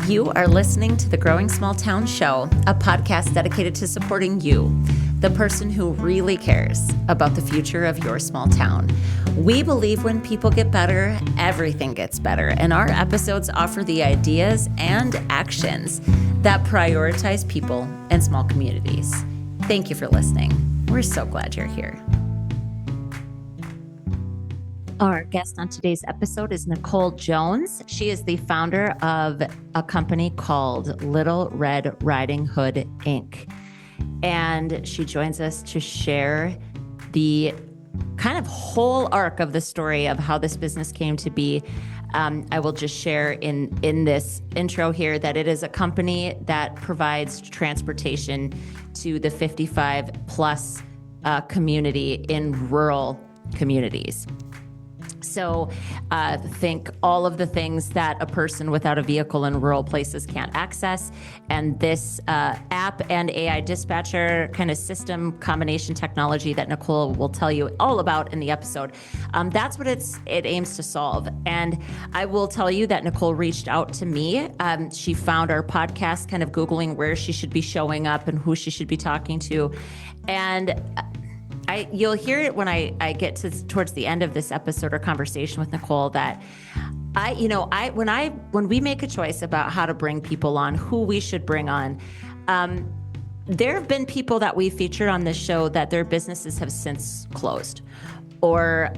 You are listening to the Growing Small Town Show, a podcast dedicated to supporting you, the person who really cares about the future of your small town. We believe when people get better, everything gets better, and our episodes offer the ideas and actions that prioritize people and small communities. Thank you for listening. We're so glad you're here. Our guest on today's episode is Nicole Jones. She is the founder of a company called Little Red Riding Hood, Inc. And she joins us to share the kind of whole arc of the story of how this business came to be. I will just share in this intro here that it is a company that provides transportation to the 55 plus community in rural communities. So think all of the things that a person without a vehicle in rural places can't access. And this app and AI dispatcher kind of system combination technology that Nicole will tell you all about in the episode, that's what it aims to solve. And I will tell you that Nicole reached out to me. She found our podcast, kind of Googling where she should be showing up and who she should be talking to. And you'll hear it when I get towards the end of this episode or conversation with Nicole that when we make a choice about how to bring people on, who we should bring on, there have been people that we featured on this show that their businesses have since closed, or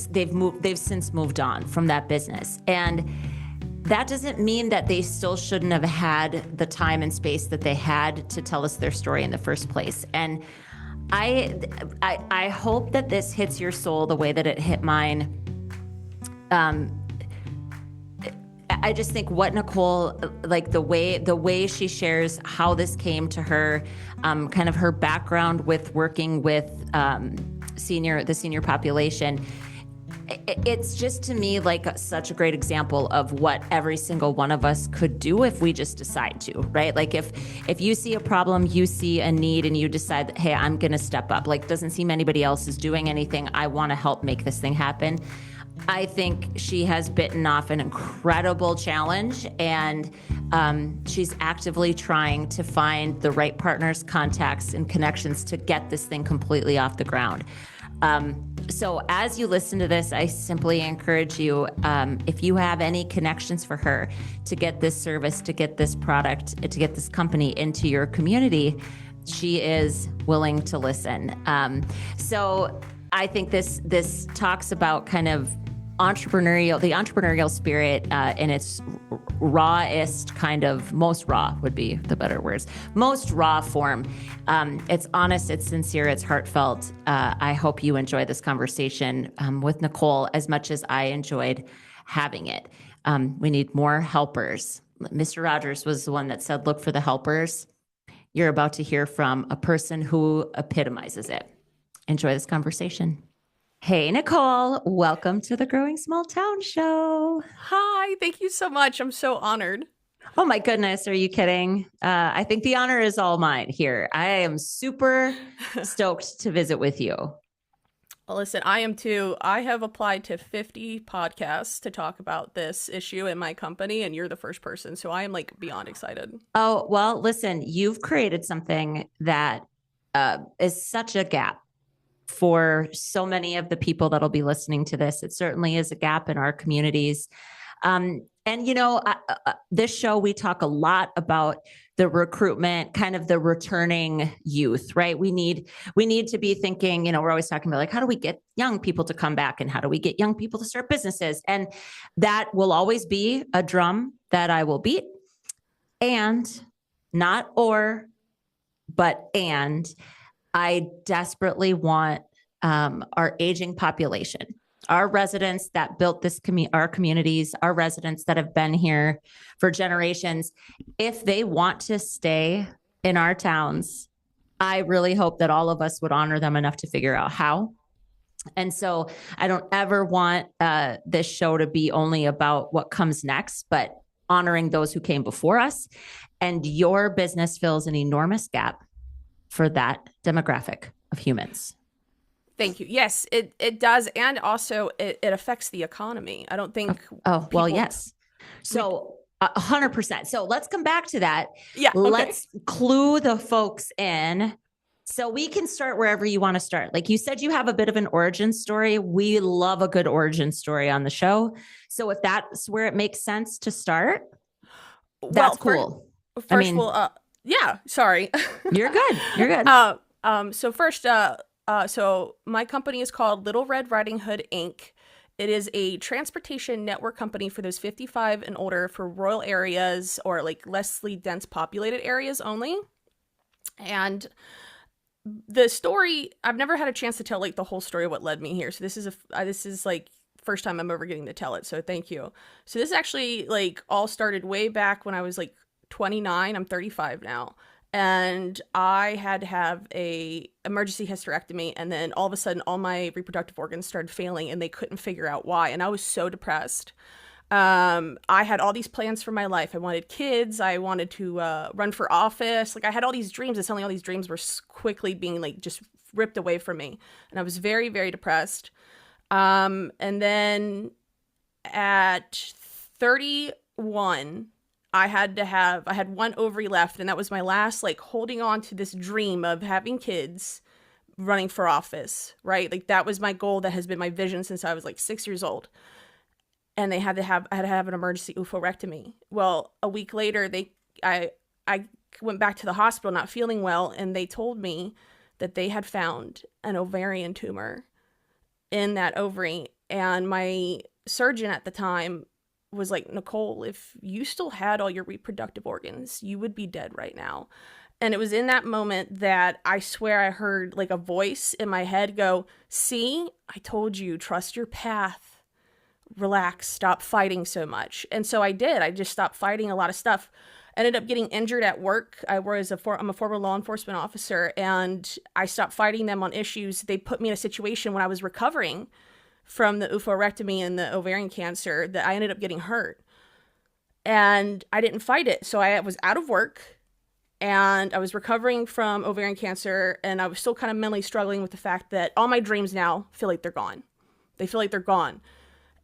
they've since moved on from that business, and that doesn't mean that they still shouldn't have had the time and space that they had to tell us their story in the first place. And I hope that this hits your soul the way that it hit mine. I just think what Nicole, like the way she shares how this came to her, kind of her background with working with the senior population. It's just, to me, like such a great example of what every single one of us could do if we just decide to, right? Like if you see a problem, you see a need, and you decide that, hey, I'm going to step up. Like, doesn't seem anybody else is doing anything. I want to help make this thing happen. I think she has bitten off an incredible challenge, and she's actively trying to find the right partners, contacts, and connections to get this thing completely off the ground. So as you listen to this, I simply encourage you, if you have any connections for her, to get this service, to get this product, to get this company into your community, she is willing to listen. So I think this talks about kind of the entrepreneurial spirit in its rawest kind of, most raw would be the better words, most raw form. It's honest, it's sincere, it's heartfelt. I hope you enjoy this conversation with Nicole as much as I enjoyed having it. We need more helpers. Mr. Rogers was the one that said, look for the helpers. You're about to hear from a person who epitomizes it. Enjoy this conversation. Hey, Nicole, welcome to the Growing Small Town Show. Hi, thank you so much. I'm so honored. Oh my goodness, are you kidding? I think the honor is all mine here. I am super stoked to visit with you. Well, listen, I am too. I have applied to 50 podcasts to talk about this issue in my company, and you're the first person. So I am like beyond excited. Oh, well, listen, you've created something that is such a gap for so many of the people that'll be listening to this. It certainly is a gap in our communities. This show, we talk a lot about the recruitment, kind of the returning youth, right? We need to be thinking, we're always talking about like, how do we get young people to come back and how do we get young people to start businesses? And that will always be a drum that I will beat. And I desperately want our aging population, our residents that built our communities, our residents that have been here for generations, if they want to stay in our towns, I really hope that all of us would honor them enough to figure out how. And so I don't ever want this show to be only about what comes next, but honoring those who came before us. And your business fills an enormous gap for that demographic of humans. Thank you. Yes, it does. And also it affects the economy. I don't think. Well, yes. So 100%. So let's come back to that. Yeah. Okay. Let's clue the folks in. So we can start wherever you want to start. Like you said, you have a bit of an origin story. We love a good origin story on the show. So if that's where it makes sense to start, that's cool. First of all, yeah, sorry. You're good. You're good. So first, so my company is called Little Red Riding Hood Inc. It is a transportation network company for those 55 and older for rural areas or like lessly dense populated areas only. And the story, I've never had a chance to tell like the whole story of what led me here. So this is like first time I'm ever getting to tell it. So thank you. So this actually like all started way back when I was like 29. I'm 35 now. And I had to have a emergency hysterectomy, and then all of a sudden all my reproductive organs started failing and they couldn't figure out why. And I was so depressed. I had all these plans for my life. I wanted kids. I wanted to run for office. Like I had all these dreams, and suddenly all these dreams were quickly being like just ripped away from me. And I was very, very depressed. And then at 31, I had one ovary left, and that was my last, like, holding on to this dream of having kids, running for office, right? Like, that was my goal. That has been my vision since I was, like, 6 years old. And I had to have an emergency oophorectomy. Well, a week later, I went back to the hospital not feeling well, and they told me that they had found an ovarian tumor in that ovary. And my surgeon at the time was like, Nicole, if you still had all your reproductive organs, you would be dead right now. And it was in that moment that I swear I heard like a voice in my head go, see, I told you, trust your path, relax, stop fighting so much. And so I did. I just stopped fighting a lot of stuff. Ended up getting injured at work. I'm a former law enforcement officer, and I stopped fighting them on issues. They put me in a situation when I was recovering from the oophorectomy and the ovarian cancer that I ended up getting hurt. And I didn't fight it. So I was out of work, and I was recovering from ovarian cancer, and I was still kind of mentally struggling with the fact that all my dreams now feel like they're gone. They feel like they're gone.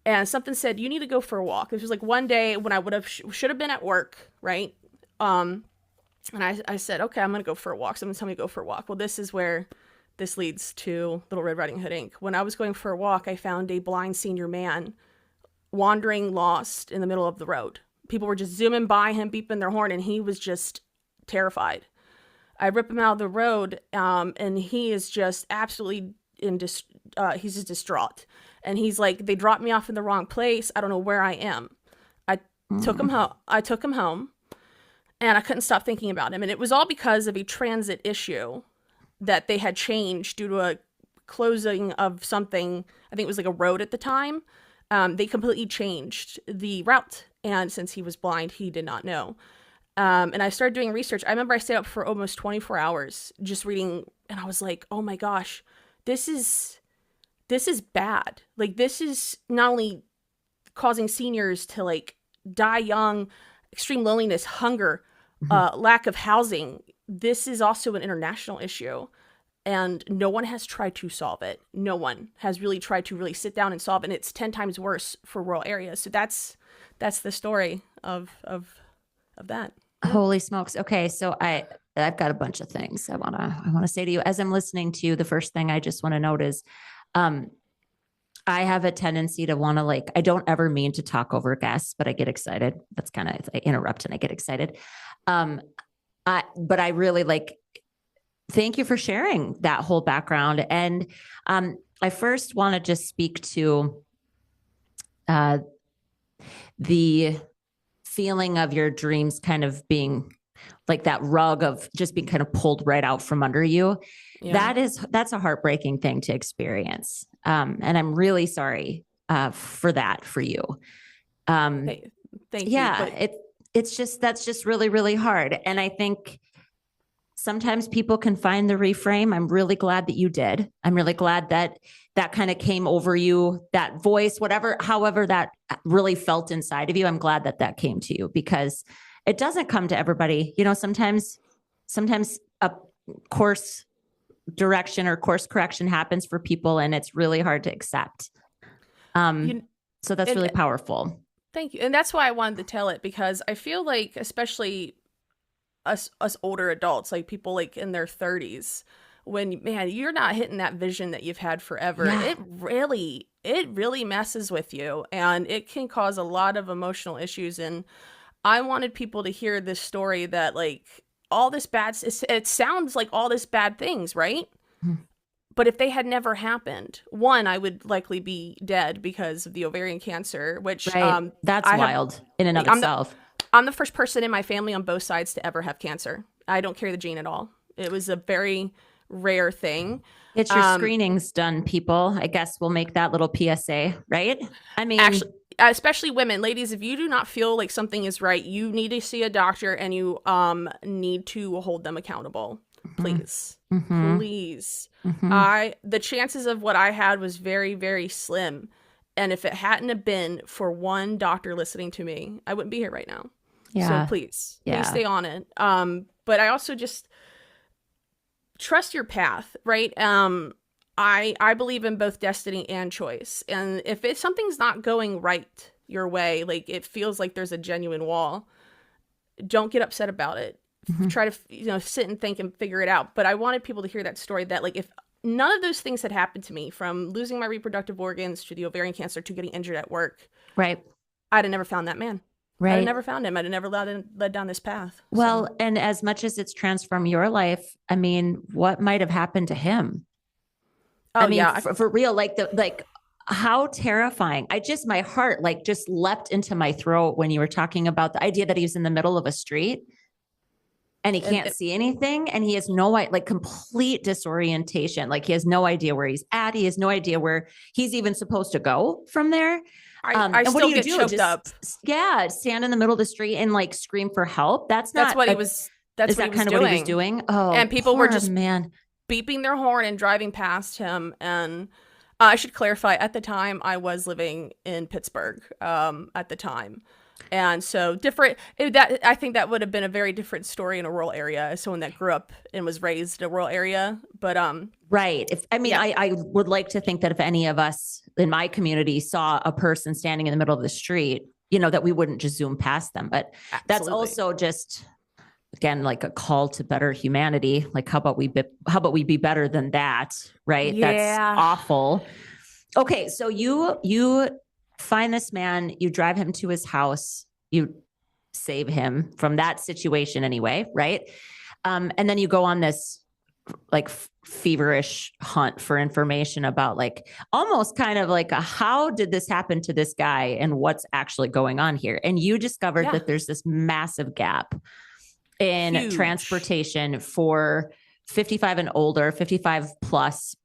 And something said, you need to go for a walk. This was like one day when I should have been at work, right? And I said, okay, I'm going to go for a walk. Someone told me to go for a walk. Well, this is where this leads to Little Red Riding Hood Inc. When I was going for a walk, I found a blind senior man wandering lost in the middle of the road. People were just zooming by him, beeping their horn, and he was just terrified. I rip him out of the road, and he is just absolutely he's just distraught. And he's like, they dropped me off in the wrong place. I don't know where I am. I took him home, and I couldn't stop thinking about him. And it was all because of a transit issue that they had changed due to a closing of something. I think it was like a road at the time. They completely changed the route. And since he was blind, he did not know. And I started doing research. I remember I stayed up for almost 24 hours just reading. And I was like, oh my gosh, this is bad. Like, this is not only causing seniors to like die young, extreme loneliness, hunger, lack of housing. This is also an international issue, and no one has tried to solve it. No one has really tried to really sit down and solve it. And it's 10 times worse for rural areas. So that's the story of that. Holy smokes. Okay. So I've got a bunch of things I want to say to you as I'm listening to you. The first thing I just want to note is, I have a tendency to want to I don't ever mean to talk over guests, but I get excited. That's kind of, I interrupt and I get excited. But I really thank you for sharing that whole background. And I first want to just speak to the feeling of your dreams kind of being like that rug of just being kind of pulled right out from under you. Yeah. That's a heartbreaking thing to experience. And I'm really sorry for that for you. Thank you. Yeah, it's just, that's just really, really hard. And I think sometimes people can find the reframe. I'm really glad that you did. I'm really glad that kind of came over you, that voice, however that really felt inside of you. I'm glad that came to you, because it doesn't come to everybody. Sometimes a course direction or course correction happens for people, and it's really hard to accept. So that's really powerful. Thank you. And that's why I wanted to tell it, because I feel like, especially us older adults, like people like in their 30s, when, man, you're not hitting that vision that you've had forever, Yeah. it really messes with you, and it can cause a lot of emotional issues. And I wanted people to hear this story, that like all this bad, it sounds like all this bad things, right? Mhm. But if they had never happened, one, I would likely be dead because of the ovarian cancer, which Right. That's I have. wild in and of I'm the itself. I'm the first person in my family on both sides to ever have cancer. I don't carry the gene at all. It was a very rare thing. Get your Um, screenings done, people. I guess we'll make that little PSA, right? I mean, Actually, especially women, ladies, if you do not feel like something is right, you need to see a doctor, and you need to hold them accountable. Please. mm-hmm, Please. mm-hmm. The chances of what I had was very, very slim. And if it hadn't have been for one doctor listening to me, I wouldn't be here right now. So Yeah. please Yeah. stay on it. But I also just trust your path, right? I believe in both destiny and choice. And if something's not going right your way, like it feels like there's a genuine wall, don't get upset about it. Mm-hmm. Try to sit and think and figure it out. But I wanted people to hear that story, that like if none of those things had happened to me, from losing my reproductive organs to the ovarian cancer to getting injured at work, Right. I'd have never found that man. I'd Right. have never found him. I'd have never led down this path. Well, So. and as much as it's transformed your life, I mean, what might have happened to him? Oh I mean, yeah. for real, like how terrifying. My heart like just leapt into my throat when you were talking about the idea that he was in the middle of a street and he can't see anything, and he has no, like, complete disorientation. Like, he has no idea where he's at. He has no idea where he's even supposed to go from there. I And what still do you get do? choked Just up. stand in the middle of the street and like scream for help. That's That's not what he was. That's is what that he was kind of doing. what he was doing? Oh, And people were poor just man. beeping their horn and driving past him. And I should clarify, at the time I was living in Pittsburgh. At the time, and so I think that would have been a very different story in a rural area, as someone that grew up and was raised in a rural area. But Right. yeah. I would like to think that if any of us in my community saw a person standing in the middle of the street, that we wouldn't just zoom past them. But that's Absolutely. also just, again, like a call to better humanity. Like, how about we be better than that? Right. Yeah. That's awful. Okay. So you find this man, you drive him to his house, you save him from that situation anyway. Right. And then you go on this like feverish hunt for information about, like, almost kind of like how did this happen to this guy and what's actually going on here. And you discovered Yeah. that there's this massive gap in Huge. transportation for 55 and older, 55 plus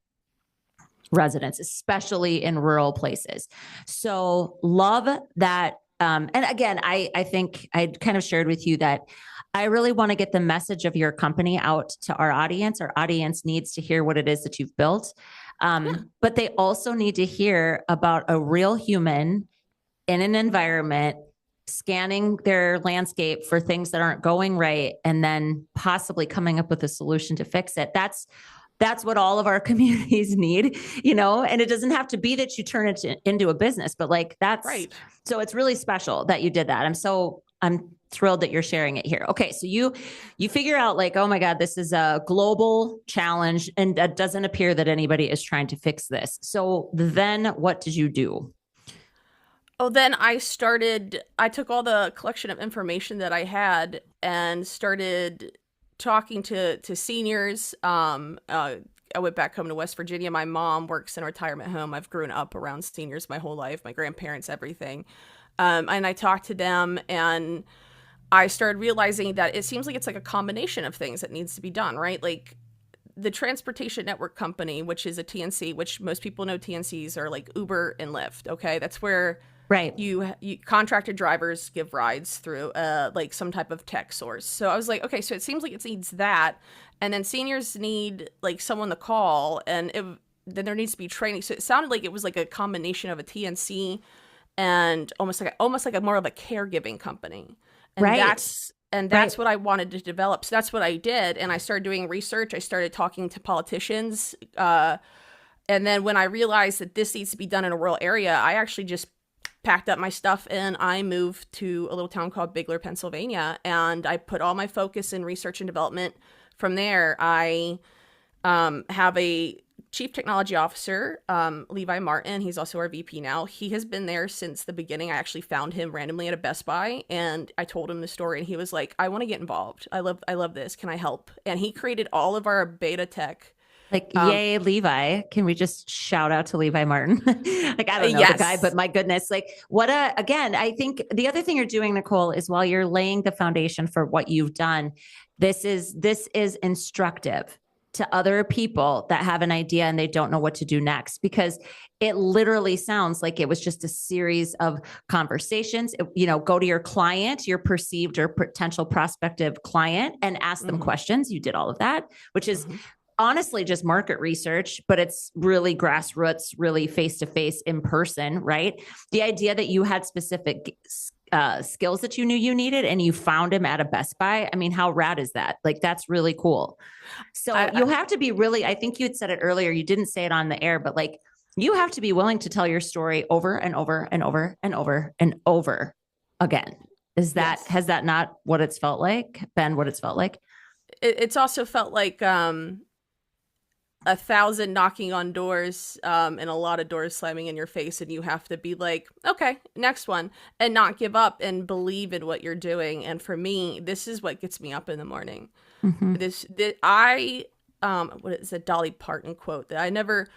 residents, especially in rural places. So love that. And again, I think I kind of shared with you that I really want to get the message of your company out to our audience. Our audience needs to hear what it is that you've built. But they also need to hear about a real human in an environment scanning their landscape for things that aren't going right, and then possibly coming up with a solution to fix it. That's what all of our communities need, and it doesn't have to be that you turn it into a business, but like that's Right. So it's really special that you did that. I'm thrilled that you're sharing it here. Okay. So you figure out, like, oh my God, this is a global challenge, and it doesn't appear that anybody is trying to fix this. So then what did you do? Oh, then I took all the collection of information that I had and started talking to seniors. I went back home to West Virginia. My mom works in a retirement home. I've grown up around seniors my whole life, my grandparents, everything. And I talked to them, and I started realizing that it seems like it's like a combination of things that needs to be done, right? Like the Transportation Network Company, which is a TNC, which most people know TNCs are like Uber and Lyft. Okay. That's where Right. you contracted drivers give rides through like some type of tech source. So I was like, okay, so it seems like it needs that. And then seniors need like someone to call, and then there needs to be training. So it sounded like it was like a combination of a TNC and almost like a more of a caregiving company. And Right. that's what I wanted to develop. So that's what I did. And I started doing research. I started talking to politicians. And then when I realized that this needs to be done in a rural area, I actually just packed up my stuff and I moved to a little town called Bigler, Pennsylvania, and I put all my focus in research and development. From there, I have a chief technology officer, Levi Martin. He's also our VP now. He has been there since the beginning. I actually found him randomly at a Best Buy, and I told him the story, and he was like, "I want to get involved. I love this. Can I help?" And he created all of our beta tech. Like, yay, Levi. Can we just shout out to Levi Martin? Like, I don't know the guy, but my goodness, like again, I think the other thing you're doing, Nicole, is while you're laying the foundation for what you've done, this is instructive to other people that have an idea and they don't know what to do next, because it literally sounds like it was just a series of conversations. Go to your client, your perceived or potential prospective client, and ask them questions. You did all of that, which is honestly just market research, but it's really grassroots, really face-to-face in person, right? The idea that you had specific skills that you knew you needed and you found them at a Best Buy. I mean, how rad is that? Like, that's really cool. So you'll have to be really, I think you had said it earlier, you didn't say it on the air, but like, you have to be willing to tell your story over and over and over and over and over again. Has that not what it's felt like? Been what it's felt like? It's also felt like, 1,000 knocking on doors, and a lot of doors slamming in your face, and you have to be like, okay, next one, and not give up and believe in what you're doing. And for me, this is what gets me up in the morning. What is a Dolly Parton quote that I never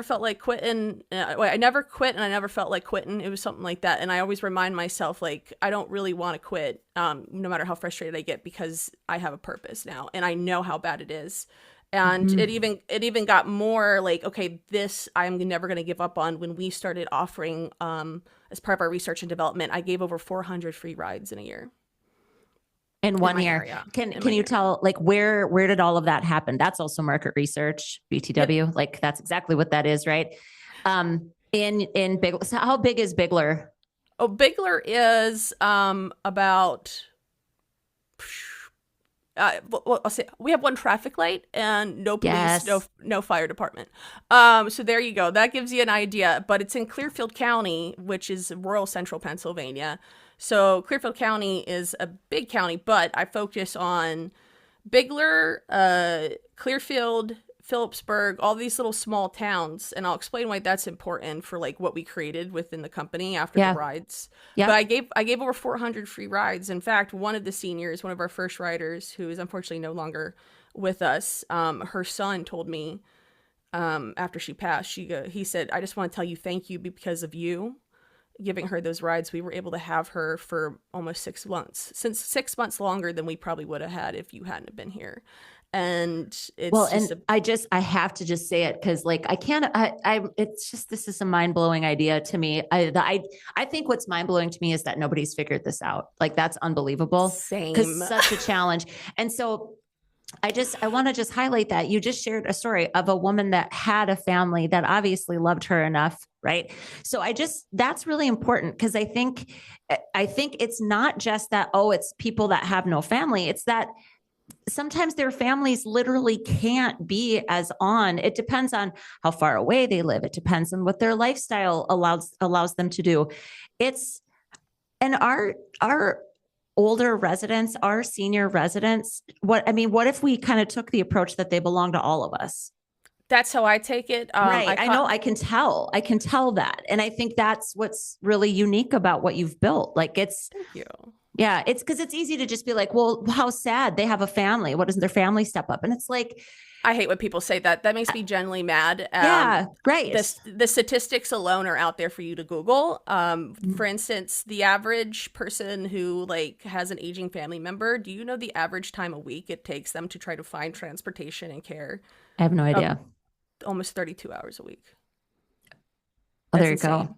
felt like quitting. I never quit, and I never felt like quitting. It was something like that. And I always remind myself, like, I don't really want to quit, no matter how frustrated I get, because I have a purpose now, and I know how bad it is. And it even got more like, okay, this I'm never going to give up on. When we started offering, as part of our research and development, I gave over 400 free rides in a year. In 1 year. Area. Can you tell, like, where did all of that happen? That's also market research, BTW. Yep. Like, that's exactly what that is, right? In Bigler. So how big is Bigler? Oh, Bigler is about... I'll say we have one traffic light and no police, no fire department. So there you go. That gives you an idea. But it's in Clearfield County, which is rural central Pennsylvania. So Clearfield County is a big county, but I focus on Bigler, Clearfield, Phillipsburg, all these little small towns, and I'll explain why that's important for like what we created within the company after the rides. But I gave over 400 free rides. In fact, one of the seniors, one of our first riders, who is unfortunately no longer with us, her son told me after she passed, he said, "I just want to tell you thank you, because of you giving her those rides. We were able to have her for almost 6 months, since 6 months longer than we probably would have had if you hadn't have been here." And it's I have to just say it, because like it's just, this is a mind-blowing idea to me. I think what's mind-blowing to me is that nobody's figured this out. Like, that's unbelievable. Same. Because such a challenge. And so I want to just highlight that you just shared a story of a woman that had a family that obviously loved her enough, right? So that's really important, because I think it's not just that, it's people that have no family. It's that sometimes their families literally can't be as on. It depends on how far away they live. It depends on what their lifestyle allows them to do. And our older residents, our senior residents, what if we kind of took the approach that they belong to all of us? That's how I take it. Right. I know. I can tell that. And I think that's what's really unique about what you've built. Like, Thank you. Yeah, it's because it's easy to just be like, well, how sad, they have a family. What doesn't their family step up? And it's like, I hate when people say that. That makes me genuinely mad. Yeah, right. The statistics alone are out there for you to Google. For instance, the average person who like has an aging family member, do you know the average time a week it takes them to try to find transportation and care? I have no idea. Almost 32 hours a week. Oh, there you go.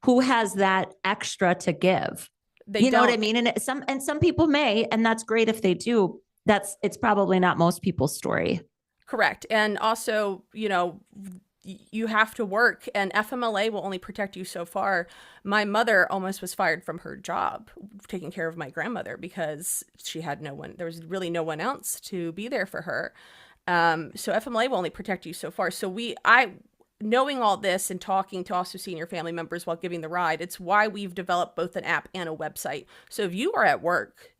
Who has that extra to give? You know what I mean? And some people may, and that's great if they do. It's probably not most people's story. Correct. And also, you have to work, and FMLA will only protect you so far. My mother almost was fired from her job taking care of my grandmother because she had no one. There was really no one else to be there for her. So FMLA will only protect you so far. So knowing all this and talking to also senior family members while giving the ride, it's why we've developed both an app and a website. So if you are at work,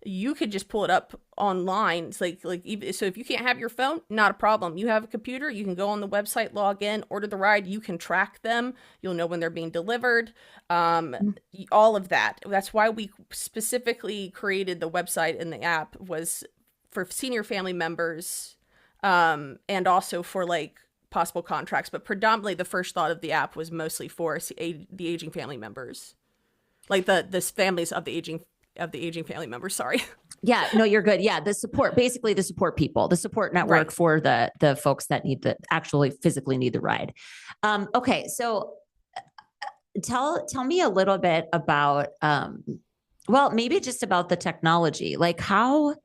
you could just pull it up online. It's so if you can't have your phone, not a problem. You have a computer, you can go on the website, log in, order the ride. You can track them. You'll know when they're being delivered. All of that. That's why we specifically created the website and the app, was for senior family members, and also for like possible contracts. But predominantly, the first thought of the app was mostly for the aging family members, like the families of the aging family members. Sorry. Yeah, no, you're good. Yeah. The support, basically the support people, the support network for the folks that actually physically need the ride. Okay. So tell me a little bit about, well, maybe just about the technology. Like how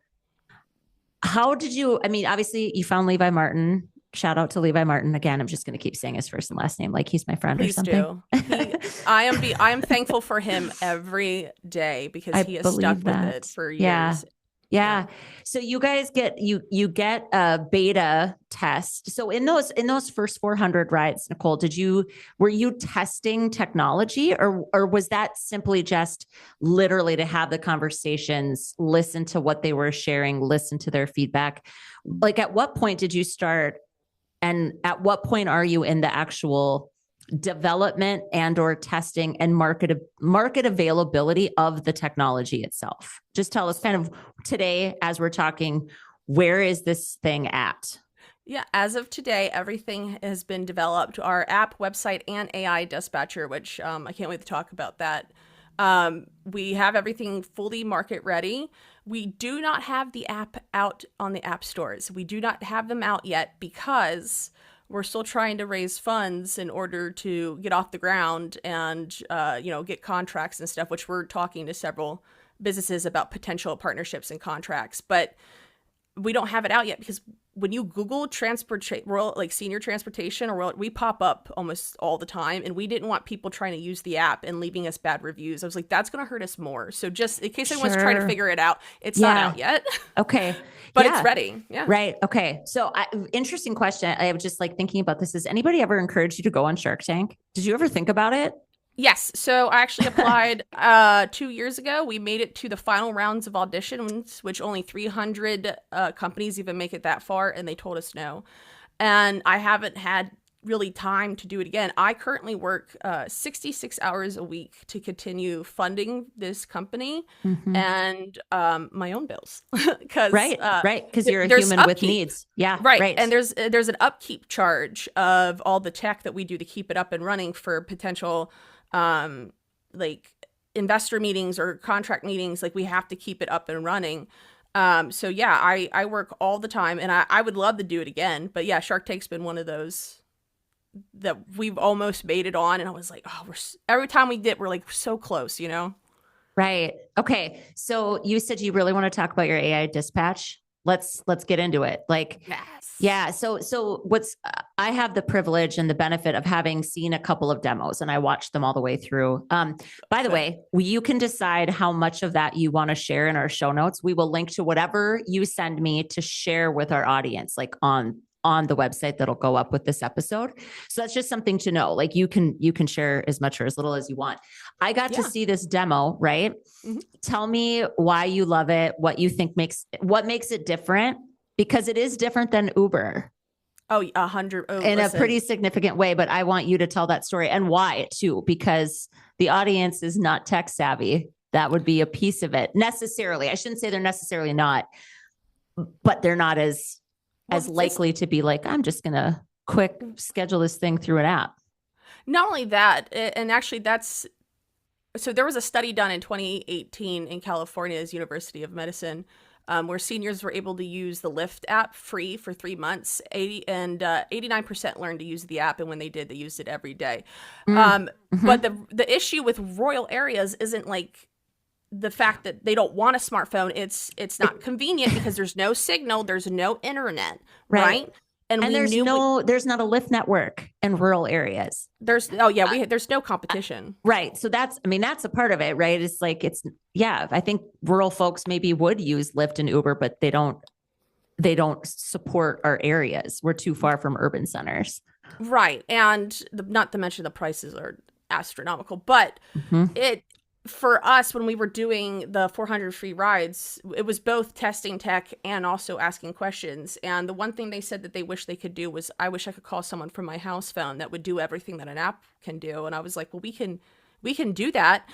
did you, I mean, obviously you found Levi Martin. Shout out to Levi Martin. Again, I'm just going to keep saying his first and last name like he's my friend. Please or something. I am thankful for him every day because he has stuck with it for years. Yeah. So you guys get a beta test. So in those first 400 rides, Nicole, were you testing technology, or was that simply just literally to have the conversations, listen to what they were sharing, listen to their feedback? Like at what point did you start, and at what point are you in the actual development and or testing and market availability of the technology itself? Just tell us kind of today, as we're talking, where is this thing at? Yeah, as of today, everything has been developed. Our app, website, and AI dispatcher, which I can't wait to talk about that. We have everything fully market ready. We do not have the app out on the app stores. We do not have them out yet because we're still trying to raise funds in order to get off the ground and, get contracts and stuff, which we're talking to several businesses about potential partnerships and contracts. But we don't have it out yet because when you Google senior transportation, we pop up almost all the time, and we didn't want people trying to use the app and leaving us bad reviews. I was like, that's going to hurt us more. So just in case anyone's trying to figure it out, it's not out yet. Okay. But it's ready. Yeah. Right. Okay. So interesting question. I was just like thinking about this. Has anybody ever encouraged you to go on Shark Tank? Did you ever think about it? Yes. So I actually applied 2 years ago. We made it to the final rounds of auditions, which only 300 companies even make it that far, and they told us no. And I haven't had really time to do it again. I currently work 66 hours a week to continue funding this company and my own bills. Because you're a human with needs. Yeah. Right. And there's an upkeep charge of all the tech that we do to keep it up and running for potential investor meetings or contract meetings. Like we have to keep it up and running. So yeah, I work all the time, and I would love to do it again. But yeah, Shark Tank's been one of those that we've almost made it on. And I was like, every time we did, we're like so close, Right. Okay. So you said you really want to talk about your AI dispatch. Let's get into it. Yes. Yeah. So I have the privilege and the benefit of having seen a couple of demos, and I watched them all the way through. By the way, you can decide how much of that you want to share in our show notes. We will link to whatever you send me to share with our audience, like on the website that'll go up with this episode. So that's just something to know. Like you can share as much or as little as you want. I got to see this demo, right? Mm-hmm. Tell me why you love it, what you think makes it different, because it is different than Uber. Oh, 100. In a pretty significant way, but I want you to tell that story and why too, because the audience is not tech savvy. That would be a piece of it necessarily. I shouldn't say they're necessarily not, but they're not as likely to be like, I'm just going to quick schedule this thing through an app. Not only that, and actually so there was a study done in 2018 in California's University of Medicine where seniors were able to use the Lyft app free for 3 months. 89% learned to use the app, and when they did, they used it every day. But the issue with rural areas isn't like the fact that they don't want a smartphone. It's not convenient because there's no signal, there's no internet, right? And there's not a Lyft network in rural areas. There's no competition. Right. So that's a part of it, right? It's like, I think rural folks maybe would use Lyft and Uber, but they don't support our areas. We're too far from urban centers. Right. And not to mention the prices are astronomical, but Hmm. it for us when we were doing the 400 free rides, it was both testing tech and also asking questions. And the one thing they said that they wish they could do was, I wish I could call someone from my house phone that would do everything that an app can do. And I was like, well, we can do that.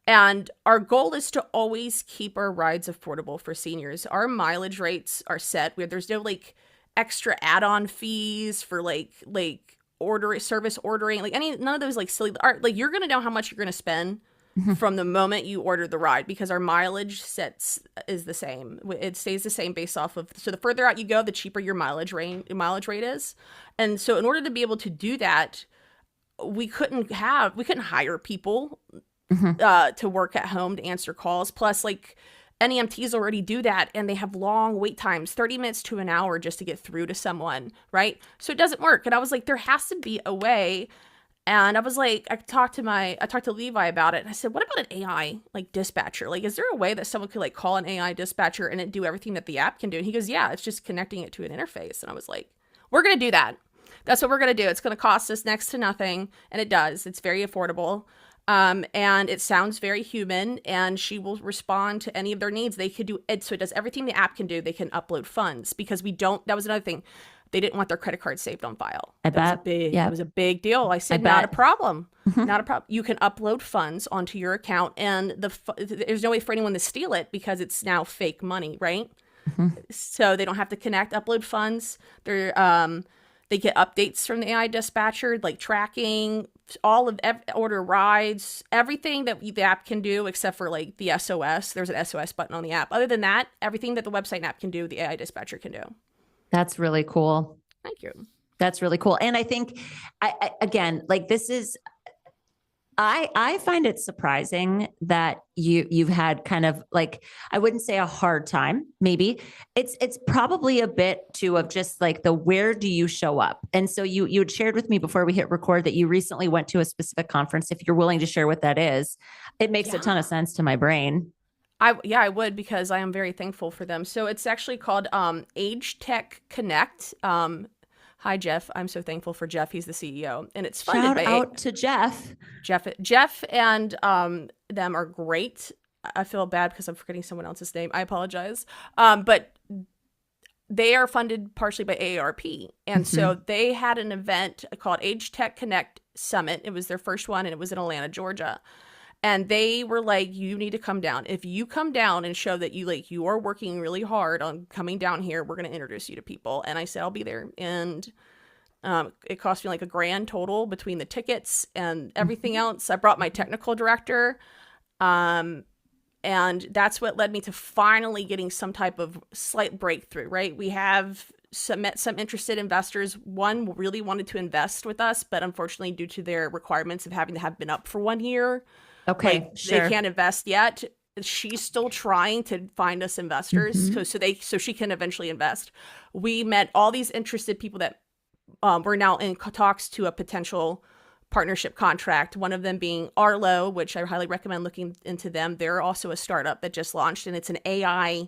And our goal is to always keep our rides affordable for seniors. Our mileage rates are set where there's no like extra add-on fees for service ordering, like any none of those like silly art. Like you're gonna know how much you're gonna spend Hmm. from the moment you order the ride because our mileage sets is the same. It stays the same based off of, so the further out you go, the cheaper your mileage rate is. And so in order to be able to do that, we couldn't hire people Hmm. to work at home to answer calls. Plus, like NEMTs already do that and they have long wait times, 30 minutes to an hour just to get through to someone, right? So it doesn't work. And I was like, there has to be a way. And I was like, I talked to Levi about it. And I said, what about an AI like dispatcher? Like, is there a way that someone could like call an AI dispatcher and it do everything that the app can do? And he goes, yeah, it's just connecting it to an interface. And I was like, we're going to do that. That's what we're going to do. It's going to cost us next to nothing. And it does. It's very affordable. And it sounds very human, and she will respond to any of their needs. They could do it. So it does everything the app can do. They can upload funds because that was another thing. They didn't want their credit card saved on file. I That was a bet. big, that Yep. was a big deal. I I said, not a bet. problem. Hmm. Not a problem. You can upload funds onto your account, and there's no way for anyone to steal it because it's now fake money, right? Hmm. So they don't have to upload funds. They get updates from the AI dispatcher, like tracking all of order rides, everything that the app can do, except for like the SOS. There's an SOS button on the app. Other than that, everything that the website and app can do, the AI dispatcher can do. That's really cool. Thank you. That's really cool. And I think, again, like this is, I find it surprising that you've had kind of like, I wouldn't say a hard time, maybe it's probably a bit too of just like the where do you show up. And so you had shared with me before we hit record that you recently went to a specific conference. If you're willing to share what that is, it makes a Yeah. ton of sense to my brain. I would because I am very thankful for them. So it's actually called Age Tech Connect. Hi Jeff, I'm so thankful for Jeff. He's the CEO, and it's funded Shout by out to Jeff. Jeff and them are great. I feel bad because I'm forgetting someone else's name. I apologize. But they are funded partially by AARP. And Mm-hmm. so they had an event called Age Tech Connect Summit. It was their first one, and it was in Atlanta, Georgia. And they were like, you need to come down. If you come down and show that you are working really hard on coming down here, we're going to introduce you to people. And I said, I'll be there. And it cost me like $1,000 total between the tickets and everything else. I brought my technical director. Um, and that's what led me to finally getting some type of slight breakthrough, right? We have met some interested investors. One really wanted to invest with us, but unfortunately, due to their requirements of having to have been up for 1 year, Okay, like they sure. can't invest yet. She's still trying to find us investors Mm-hmm. so she can eventually invest. We met all these interested people that we're now in talks to a potential partnership contract. One of them being Arlo, which I highly recommend looking into them. They're also a startup that just launched, and it's an AI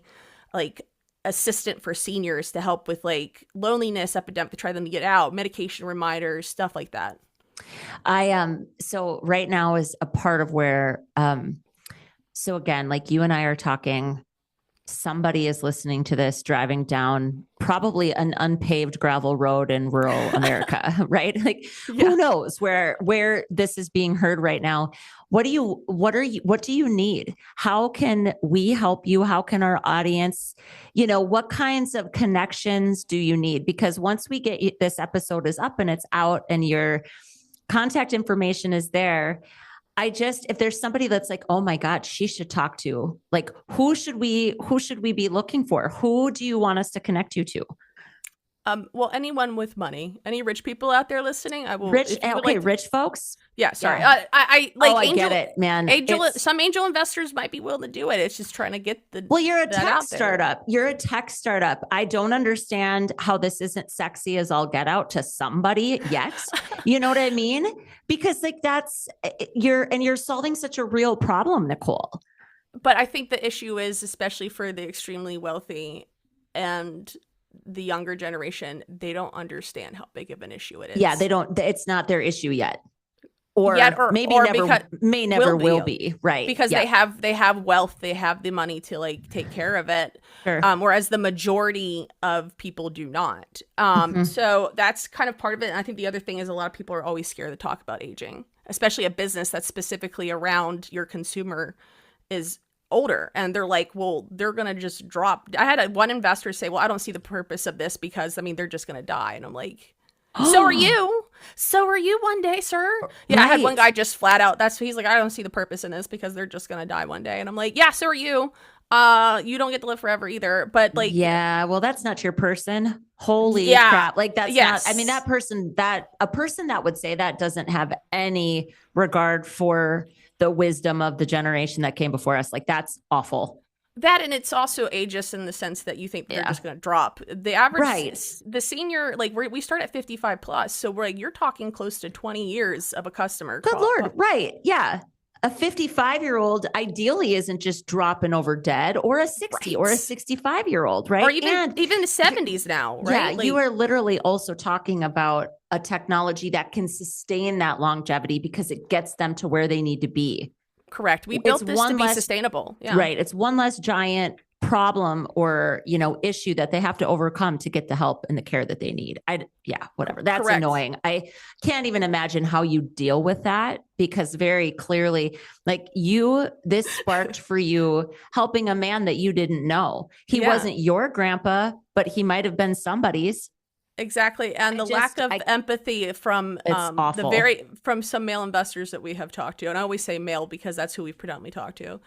like assistant for seniors to help with like loneliness epidemic, to try them to get out, medication reminders, stuff like that. So right now is a part of where so again, like you and I are talking, somebody is listening to this driving down probably an unpaved gravel road in rural America, right? Like Yeah. who knows where this is being heard right now. What do you need? How can we help you? How can our audience, what kinds of connections do you need? Because once we get this episode is up and it's out and your contact information is there, if there's somebody that's like, oh my God, she should talk to, like, who should we be looking for? Who do you want us to connect you to? Well, anyone with money, any rich people out there listening, I will. Rich, If you would okay, like to, rich folks. yeah. Sorry, Yeah. I Oh, like I get it, man. some angel investors might be willing to do it. It's just trying to get Well, you're a that tech out there. startup. You're a tech startup. I don't understand how this isn't sexy as all get out to somebody yet. You know what I mean? Because like you're solving such a real problem, Nicole. But I think the issue is, especially for the extremely wealthy and the younger generation, they don't understand how big of an issue it is. Yeah, they don't. It's not their issue yet. Or maybe or never, because may never will be. Right. Because yeah. they have wealth, they have the money to like take care of it. Sure. Whereas the majority of people do not. So that's kind of part of it. And I think the other thing is a lot of people are always scared to talk about aging, especially a business that's specifically around your consumer is older. And they're like, well, they're going to just drop. I had one investor say, well, I don't see the purpose of this because, I mean, they're just going to die. And I'm like, so are you. So are you one day, sir. Yeah, right. I had one guy just flat out. He's like, I don't see the purpose in this because they're just gonna die one day. And I'm like, yeah, so are you. You don't get to live forever either. But like, yeah, well, that's not your person. Holy crap! Like that's not. I mean, a person that would say that doesn't have any regard for the wisdom of the generation that came before us. Like that's awful. That, and it's also ageist in the sense that you think they're just going to drop. The average, the senior, like we start at 55 plus. So we're like, you're talking close to 20 years of a customer. Good Lord. Right. Yeah. A 55-year-old ideally isn't just dropping over dead, or a 60 or a 65-year-old, right? Or even the 70s now, right? Yeah. Like, you are literally also talking about a technology that can sustain that longevity because it gets them to where they need to be. Correct. We built this to be sustainable. Yeah. Right. It's one less giant problem or, issue that they have to overcome to get the help and the care that they need. Whatever. That's correct. Annoying. I can't even imagine how you deal with that, because very clearly, like this sparked for you helping a man that you didn't know. He wasn't your grandpa, but he might have been somebody's. Exactly. And the lack of empathy from from some male investors that we have talked to, and I always say male because that's who we've predominantly talked to,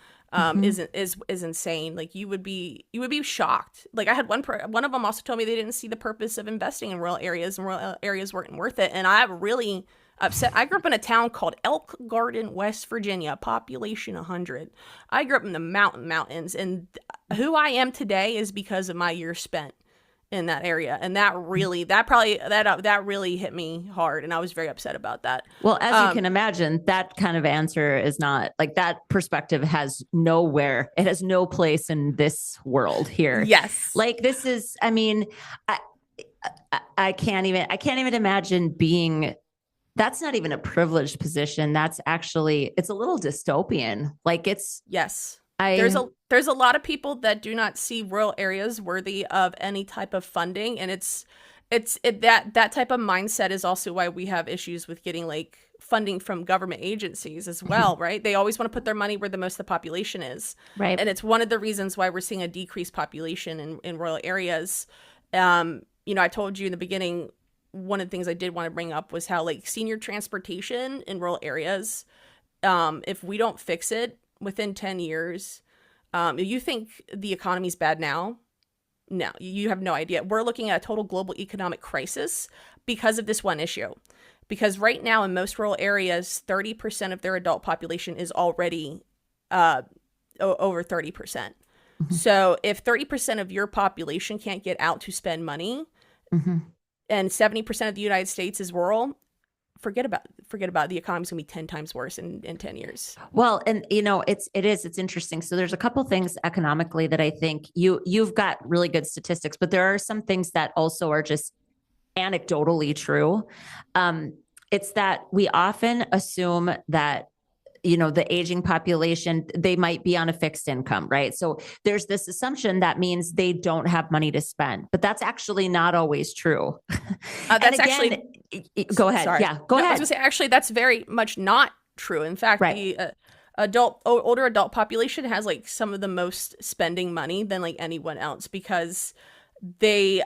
is insane. Like you would be shocked. Like I had one of them also told me they didn't see the purpose of investing in rural areas, and rural areas weren't worth it. And I'm really upset. I grew up in a town called Elk Garden, West Virginia, population 100. I grew up in the mountains, and who I am today is because of my years spent in that area. And that really hit me hard. And I was very upset about that. Well, as you can imagine, that kind of answer is not like that perspective has nowhere. It has no place in this world here. Yes. Like this is, I mean, I can't even imagine being, that's not even a privileged position. That's actually, it's a little dystopian. Like it's, yes. There's a lot of people that do not see rural areas worthy of any type of funding, and that type of mindset is also why we have issues with getting like funding from government agencies as well, right? They always want to put their money where the most of the population is, right? And it's one of the reasons why we're seeing a decreased population in rural areas. I told you in the beginning, one of the things I did want to bring up was how like senior transportation in rural areas, if we don't fix it within 10 years, you think the economy's bad now? No, you have no idea. We're looking at a total global economic crisis because of this one issue. Because right now in most rural areas, 30% of their adult population is already over 30%. Mm-hmm. So if 30% of your population can't get out to spend money, and 70% of the United States is rural, forget about the economy's gonna be 10 times worse in 10 years. Well, and it's interesting. So there's a couple things economically that I think you've got really good statistics, but there are some things that also are just anecdotally true. It's that we often assume that the aging population, they might be on a fixed income, right? So there's this assumption that means they don't have money to spend, but that's actually not always true. That's actually, go ahead. Sorry. Yeah, go ahead. I was gonna say, actually, that's very much not true. In fact, the older adult population has like some of the most spending money than like anyone else, because they,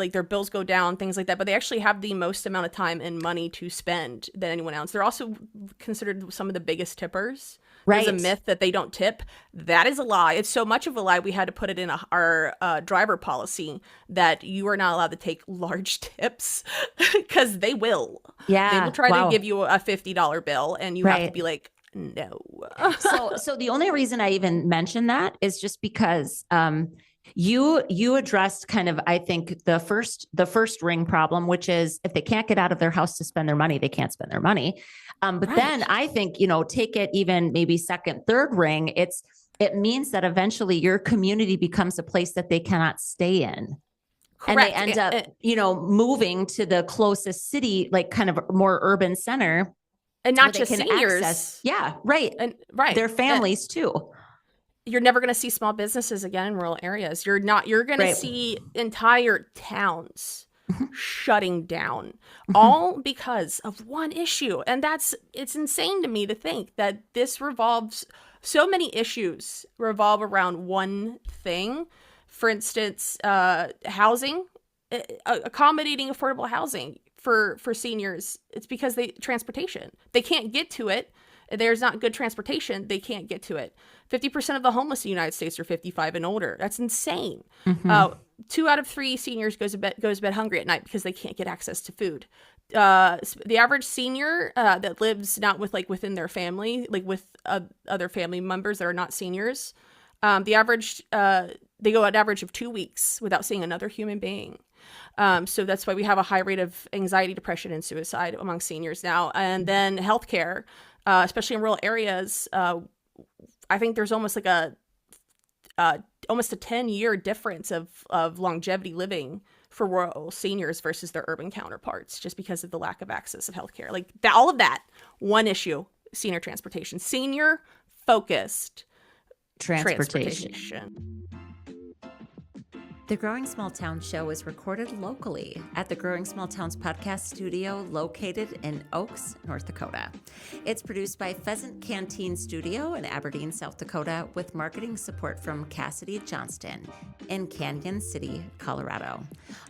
like their bills go down, things like that, but they actually have the most amount of time and money to spend than anyone else. They're also considered some of the biggest tippers. Right. There's a myth that they don't tip. That is a lie. It's so much of a lie, we had to put it in our driver policy that you are not allowed to take large tips, because they will. Yeah. They will try to give you a $50 bill, and you have to be like, no. So the only reason I even mention that is just because you addressed kind of, I think, the first ring problem, which is if they can't get out of their house to spend their money, they can't spend their money. But then I think, take it even maybe second, third ring. It means that eventually your community becomes a place that they cannot stay in. And they Correct. end up, moving to the closest city, like kind of more urban center, And where not they just can seniors. access, right. And right. Their families too. You're never going to see small businesses again in rural areas. You're going to Right. see entire towns shutting down, all because of one issue. And it's insane to me to think that so many issues revolve around one thing. For instance, housing, accommodating affordable housing for seniors. It's because transportation. They can't get to it. There's not good transportation. They can't get to it. 50% of the homeless in the United States are 55 and older. That's insane. 2 out of 3 seniors goes to bed hungry at night because they can't get access to food. The average senior that lives not within their family, like with other family members that are not seniors, they go an average of 2 weeks without seeing another human being. So that's why we have a high rate of anxiety, depression, and suicide among seniors now. And then healthcare. Especially in rural areas, I think there's almost almost a 10-year difference of longevity living for rural seniors versus their urban counterparts, just because of the lack of access of healthcare. Like all of that, one issue: senior transportation, senior focused transportation. The Growing Small Towns show is recorded locally at the Growing Small Towns podcast studio located in Oaks, North Dakota. It's produced by Pheasant Canteen Studio in Aberdeen, South Dakota, with marketing support from Cassidy Johnston in Canyon City, Colorado.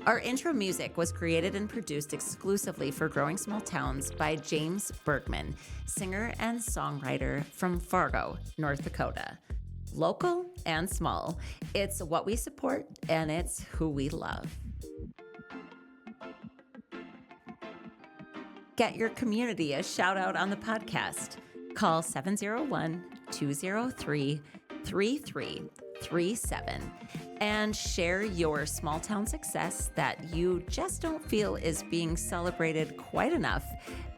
Our intro music was created and produced exclusively for Growing Small Towns by James Bergman, singer and songwriter from Fargo, North Dakota. Local and small. It's what we support, and it's who we love. Get your community a shout out on the podcast. Call 701-203-3337 and share your small town success that you just don't feel is being celebrated quite enough,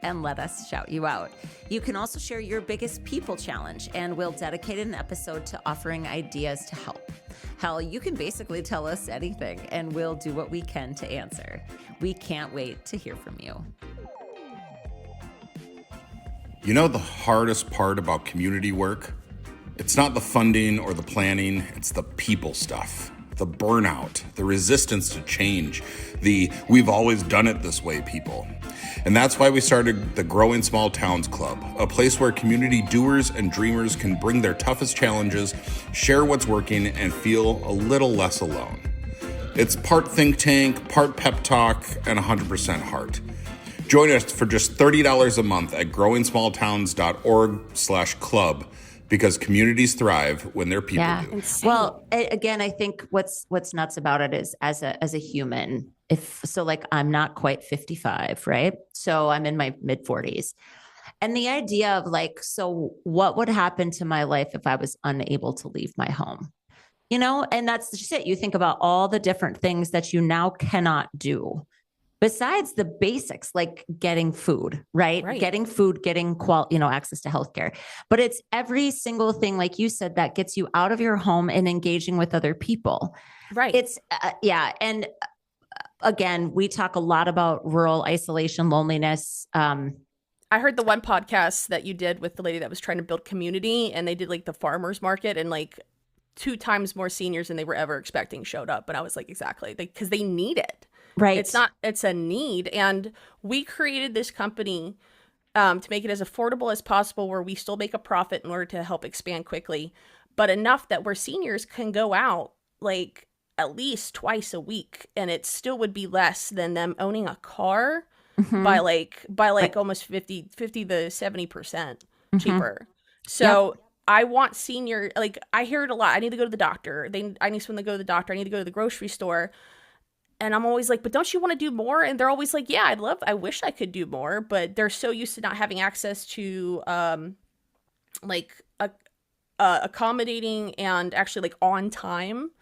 and let us shout you out. You can also share your biggest people challenge, and we'll dedicate an episode to offering ideas to help. Hell, you can basically tell us anything, and we'll do what we can to answer. We can't wait to hear from you. You know the hardest part about community work? It's not the funding or the planning, it's the people stuff. The burnout, the resistance to change, the we've always done it this way people. And that's why we started the Growing Small Towns Club, a place where community doers and dreamers can bring their toughest challenges, share what's working, and feel a little less alone. It's part think tank, part pep talk, and 100% heart. Join us for just $30 a month at growingsmalltowns.org/club, because communities thrive when their people do. Insane. Well, again, I think what's nuts about it is as a human, I'm not quite 55, right? So I'm in my mid 40s. And the idea of so what would happen to my life if I was unable to leave my home? And that's just it. You think about all the different things that you now cannot do. Besides the basics, like getting food, right? Getting food, getting access to healthcare. But it's every single thing, like you said, that gets you out of your home and engaging with other people. Right. It's, And again, we talk a lot about rural isolation, loneliness. I heard the one podcast that you did with the lady that was trying to build community, and they did the farmers market, and 2 times more seniors than they were ever expecting showed up. And I was like, exactly, because they need it. Right. It's a need. And we created this company to make it as affordable as possible, where we still make a profit in order to help expand quickly, but enough that where seniors can go out at least twice a week, and it still would be less than them owning a car by almost 50 to 70% cheaper. So I want senior, I hear it a lot. I need to go to the doctor. I need someone to go to the doctor. I need to go to the grocery store. And I'm always like, but don't you want to do more? And they're always like, yeah, I wish I could do more. But they're so used to not having access to accommodating and actually on time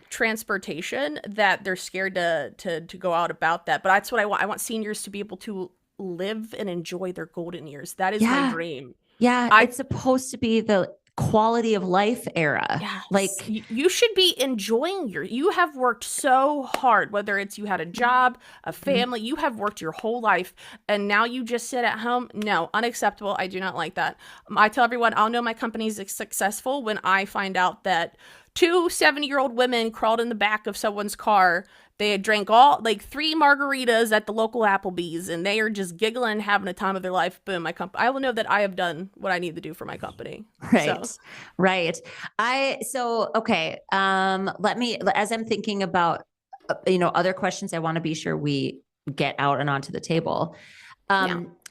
transportation that they're scared to go out about that. But that's what I want. I want seniors to be able to live and enjoy their golden years. That is my dream. Yeah, it's supposed to be the quality of life era. Yes. Like, you should be enjoying you have worked so hard, whether it's you had a job, a family, you have worked your whole life, and now you just sit at home. No, unacceptable. I do not like that. I tell everyone I'll know my company's successful when I find out that 2 70-year-old women crawled in the back of someone's car. They had drank all like 3 margaritas at the local Applebee's, and they are just giggling, having a time of their life. Boom, I will know that I have done what I need to do for my company. Right. So. Right. Okay. Let me, as I'm thinking about, other questions I want to be sure we get out and onto the table.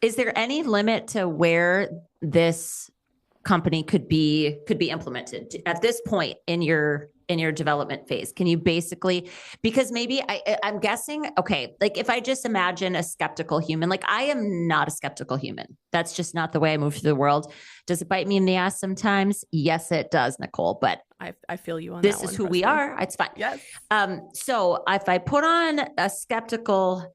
Is there any limit to where this company could be implemented at this point in your development phase? Can you basically, because maybe I'm guessing, okay, like if I just imagine a skeptical human, like I am not a skeptical human. That's just not the way I move through the world. Does it bite me in the ass sometimes? Yes, it does, Nicole, but I feel you on this that is one, who we are. It's fine. Yes. So if I put on a skeptical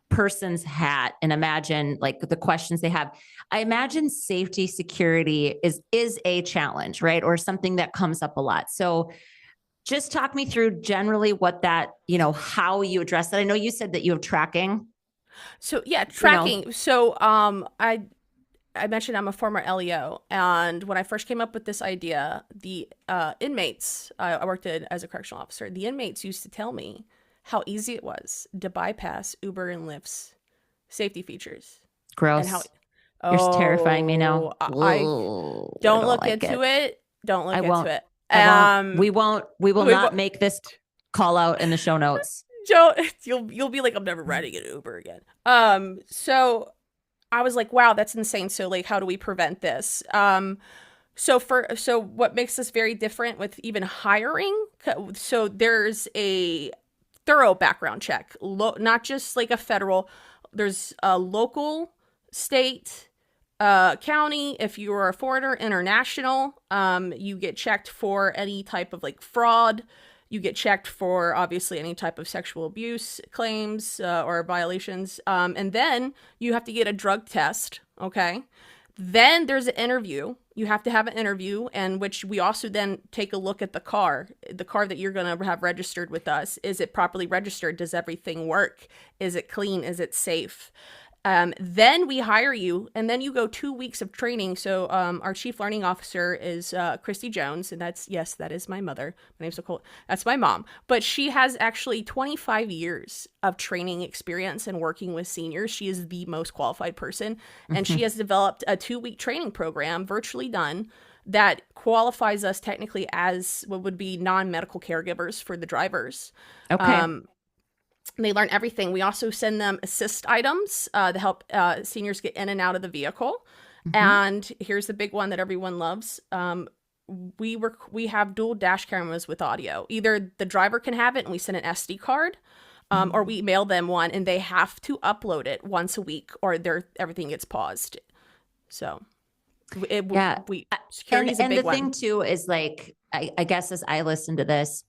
person's hat and imagine like the questions they have, I imagine safety, security is a challenge, right? Or something that comes up a lot. So just talk me through generally what that, how you address that. I know you said that you have tracking. So yeah, tracking. So I mentioned I'm a former LEO, and when I first came up with this idea, the inmates, I worked as a correctional officer, the inmates used to tell me how easy it was to bypass Uber and Lyft's safety features. Gross. And how, you're terrifying me now. I don't look into it. Don't look into it. We will not make this call out in the show notes. You'll be like, I'm never riding an Uber again. So I was like, wow, that's insane. So like, how do we prevent this? So what makes this very different with even hiring? So there's a thorough background check, not just like a federal. There's a local, state, county. If you are a foreigner, international, you get checked for any type of like fraud. You get checked for obviously any type of sexual abuse claims or violations. And then you have to get a drug test. Okay. Then there's an interview. You have to have an interview, and which we also then take a look at the car that you're going to have registered with us. Is it properly registered? Does everything work? Is it clean? Is it safe? Then we hire you, and then you go 2 weeks of training. So our chief learning officer is Nicole Jones, and that is my mother. My name's Nicole. That's my mom. But she has actually 25 years of training experience and working with seniors. She is the most qualified person, and she has developed a 2-week training program, virtually done, that qualifies us technically as what would be non-medical caregivers for the drivers. Okay. They learn everything. We also send them assist items to help seniors get in and out of the vehicle. And here's the big one that everyone loves. We have dual dash cameras with audio. Either the driver can have it and we send an SD card, or we mail them one and they have to upload it once a week, or everything gets paused. So security is a big one. And the thing too is like, I guess as I listen to this,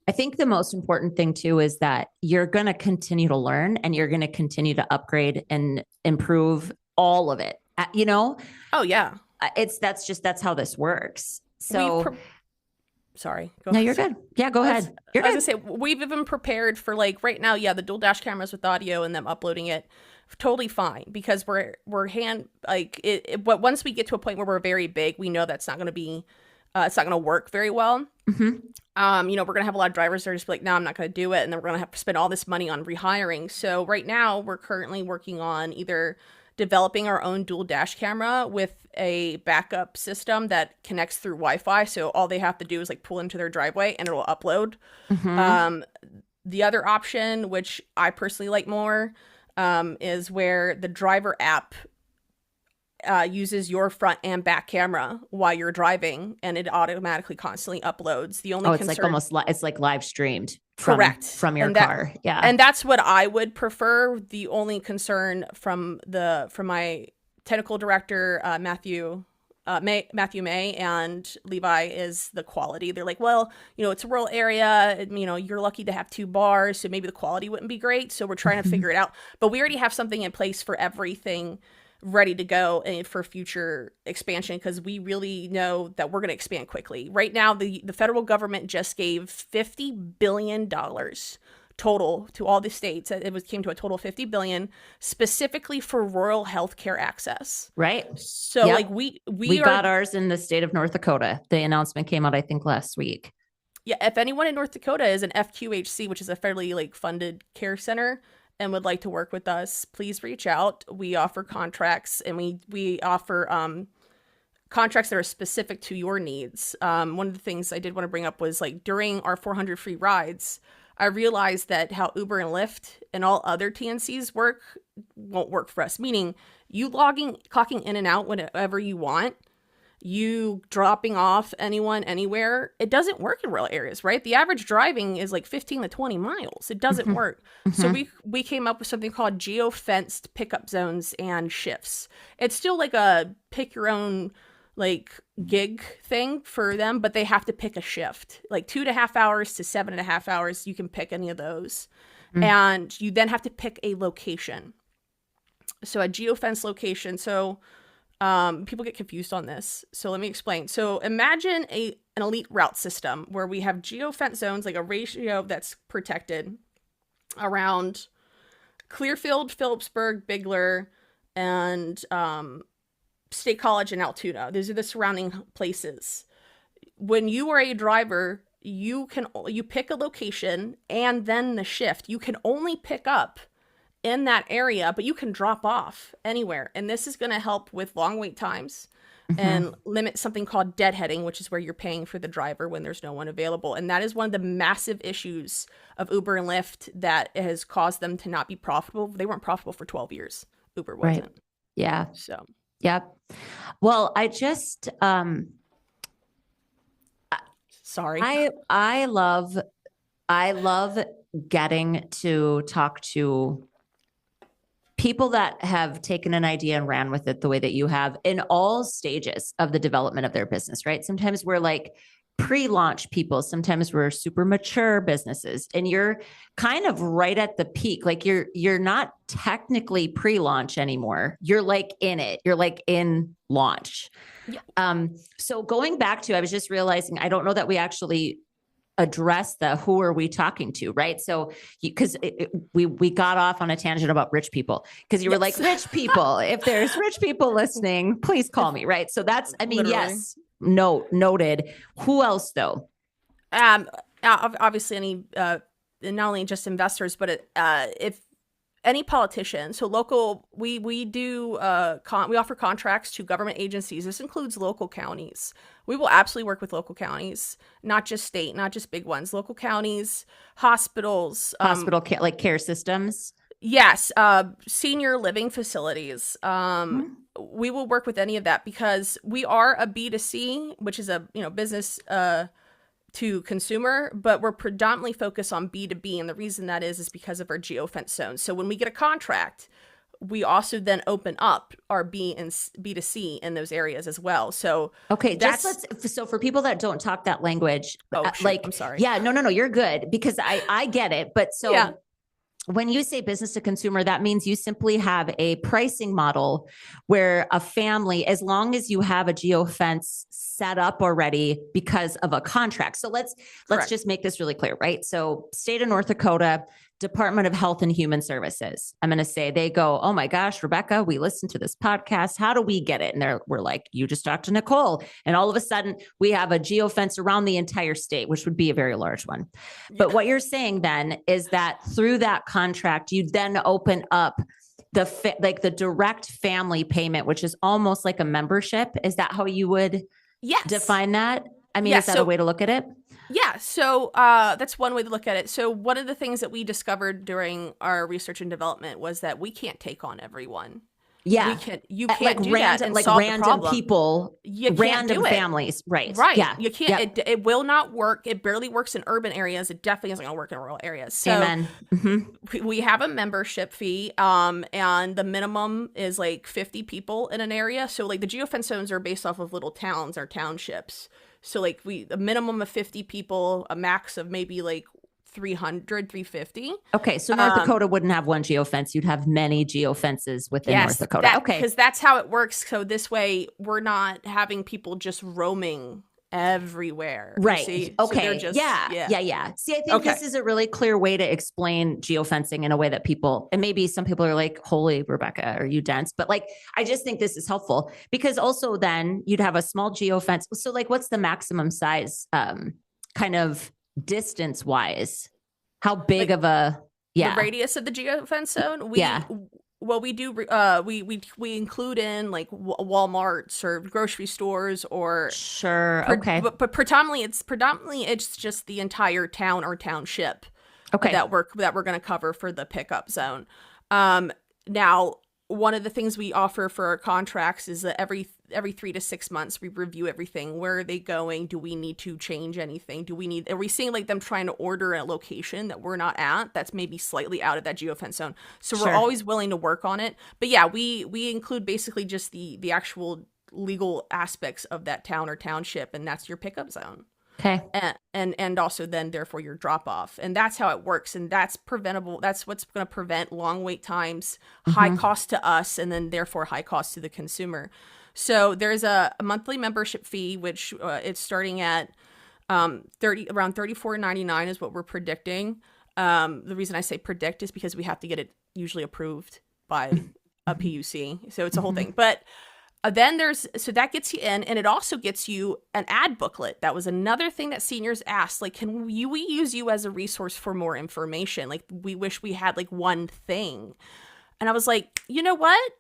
I think the most important thing too is that you're going to continue to learn and you're going to continue to upgrade and improve all of it. Oh yeah. That's how this works. So sorry. No, you're good. Yeah, go ahead. You're good. I was going to say, we've even prepared for like right now. Yeah. The dual dash cameras with audio and them uploading it. Totally fine, because we're but once we get to a point where we're very big, we know that's not going to be, it's not going to work very well. We're going to have a lot of drivers that are just like, no, I'm not going to do it. And then we're going to have to spend all this money on rehiring. So right now we're currently working on either developing our own dual dash camera with a backup system that connects through Wi-Fi. So all they have to do is like pull into their driveway and it'll upload. The other option, which I personally like more, is where the driver app uses your front and back camera while you're driving, and it automatically constantly uploads. The only it's like live streamed from your car. Yeah. And that's what I would prefer. The only concern from my technical director, Matthew May and Levi, is the quality. They're like, well, it's a rural area, and, you're lucky to have 2 bars, so maybe the quality wouldn't be great. So we're trying to figure it out, but we already have something in place for everything ready to go for future expansion, because we really know that we're going to expand quickly. Right now, the federal government just gave $50 billion total to all the states. Came to a total of $50 billion specifically for rural healthcare access. Right. So Yep. like we got ours in the state of North Dakota. The announcement came out, I think, last week. Yeah, if anyone in North Dakota is an FQHC, which is a federally like funded care center, and would like to work with us, please reach out. We offer contracts, and we offer contracts that are specific to your needs. One of the things I did want to bring up was like during our 400 free rides, I realized that how Uber and Lyft and all other TNCs won't work for us. Meaning you clocking in and out whenever you want, you dropping off anyone anywhere, it doesn't work in rural areas, right? The average driving is like 15 to 20 miles. It doesn't work. So we came up with something called geo-fenced pickup zones and shifts. It's still like a pick your own like gig thing for them, but they have to pick a shift, like 2.5 hours to 7.5 hours. You can pick any of those. And you then have to pick a location. So a geo-fenced location. So people get confused on this. So let me explain. So imagine an elite route system where we have geo-fence zones, like a ratio that's protected around Clearfield, Phillipsburg, Bigler, and State College and Altoona. These are the surrounding places. When you are a driver, you pick a location and then the shift. You can only pick up in that area, but you can drop off anywhere. And this is going to help with long wait times and limit something called deadheading, which is where you're paying for the driver when there's no one available. And that is one of the massive issues of Uber and Lyft that has caused them to not be profitable. They weren't profitable for 12 years. Uber wasn't. Right. Yeah. So, yep. Well, I just, sorry. I love getting to talk to people that have taken an idea and ran with it the way that you have in all stages of the development of their business, right? Sometimes we're like pre-launch people. Sometimes we're super mature businesses, and you're kind of right at the peak. Like you're not technically pre-launch anymore. You're like in it. You're like in launch. Yeah. So going back to, I was just realizing, I don't know that we actually address who are we talking to, right? So because we got off on a tangent about rich people, because you were like, rich people, if there's rich people listening, please call me, right? So that's, I mean, literally. Yes, noted. Who else though? Obviously any, not only just investors, but if any politician, so local, we offer contracts to government agencies. This includes local counties. We will absolutely work with local counties, not just state, not just big ones, local counties, hospitals, like care systems. Yes. Senior living facilities. We will work with any of that because we are a B2C, which is a, business, to consumer, but we're predominantly focused on B2B. And the reason that is because of our geofence zones. So when we get a contract, we also then open up our B and B2C in those areas as well. So, okay, so for people that don't talk that language, I'm sorry. Yeah, no, you're good, because I get it. But so yeah. When you say business to consumer, that means you simply have a pricing model where a family, as long as you have a geofence set up already because of a contract. So let's just make this really clear, right? So state of North Dakota, Department of Health and Human Services. I'm going to say they go, oh my gosh, Rebecca, we listened to this podcast. How do we get it? And we're like, you just talked to Nicole. And all of a sudden we have a geofence around the entire state, which would be a very large one. Yeah. But what you're saying then is that through that contract, you then open up the direct family payment, which is almost like a membership. Is that how you would define that? I mean, is that a way to look at it? Yeah. So that's one way to look at it. So one of the things that we discovered during our research and development was that we can't take on everyone. Yeah. You can't like do random, that and like solve random the problem. people, random families. Right. Right. Yeah. You can't, it will not work. It barely works in urban areas. It definitely isn't going to work in rural areas. So Amen. Mm-hmm. We have a membership fee, and the minimum is like 50 people in an area. So like the geofence zones are based off of little towns or townships. So like a minimum of 50 people, a max of maybe like 300, 350. Okay, so North Dakota wouldn't have one geofence. You'd have many geofences within North Dakota. Okay. Because that's how it works. So this way, we're not having people just roaming everywhere. Right. See? Okay. So Yeah. See, I think this is a really clear way to explain geofencing in a way that people, and maybe some people are like, holy Rebecca, are you dense? But like, I just think this is helpful because also then you'd have a small geofence. So like, what's the maximum size, kind of distance wise? How big of a, the radius of the geofence zone? Well, we do. We include in like Walmarts or grocery stores or okay. But predominantly it's just the entire town or township. Okay. That we're going to cover for the pickup zone. Now, one of the things we offer for our contracts is that every 3 to 6 months we review everything. Where are they going? Do we need to change anything? Are we seeing like them trying to order a location that we're not at that's maybe slightly out of that geofence zone? So we're always willing to work on it. But yeah, we include basically just the actual legal aspects of that town or township, and that's your pickup zone. Okay. And also then therefore your drop off. And that's how it works. And that's preventable. That's what's going to prevent long wait times, high cost to us, and then therefore high cost to the consumer. So there's a monthly membership fee, which it's starting at around $34.99 is what we're predicting. The reason I say predict is because we have to get it usually approved by a PUC. So it's a whole thing. But then so that gets you in, and it also gets you an ad booklet. That was another thing that seniors asked, like, can we use you as a resource for more information? Like, we wish we had like one thing. And I was like, you know what?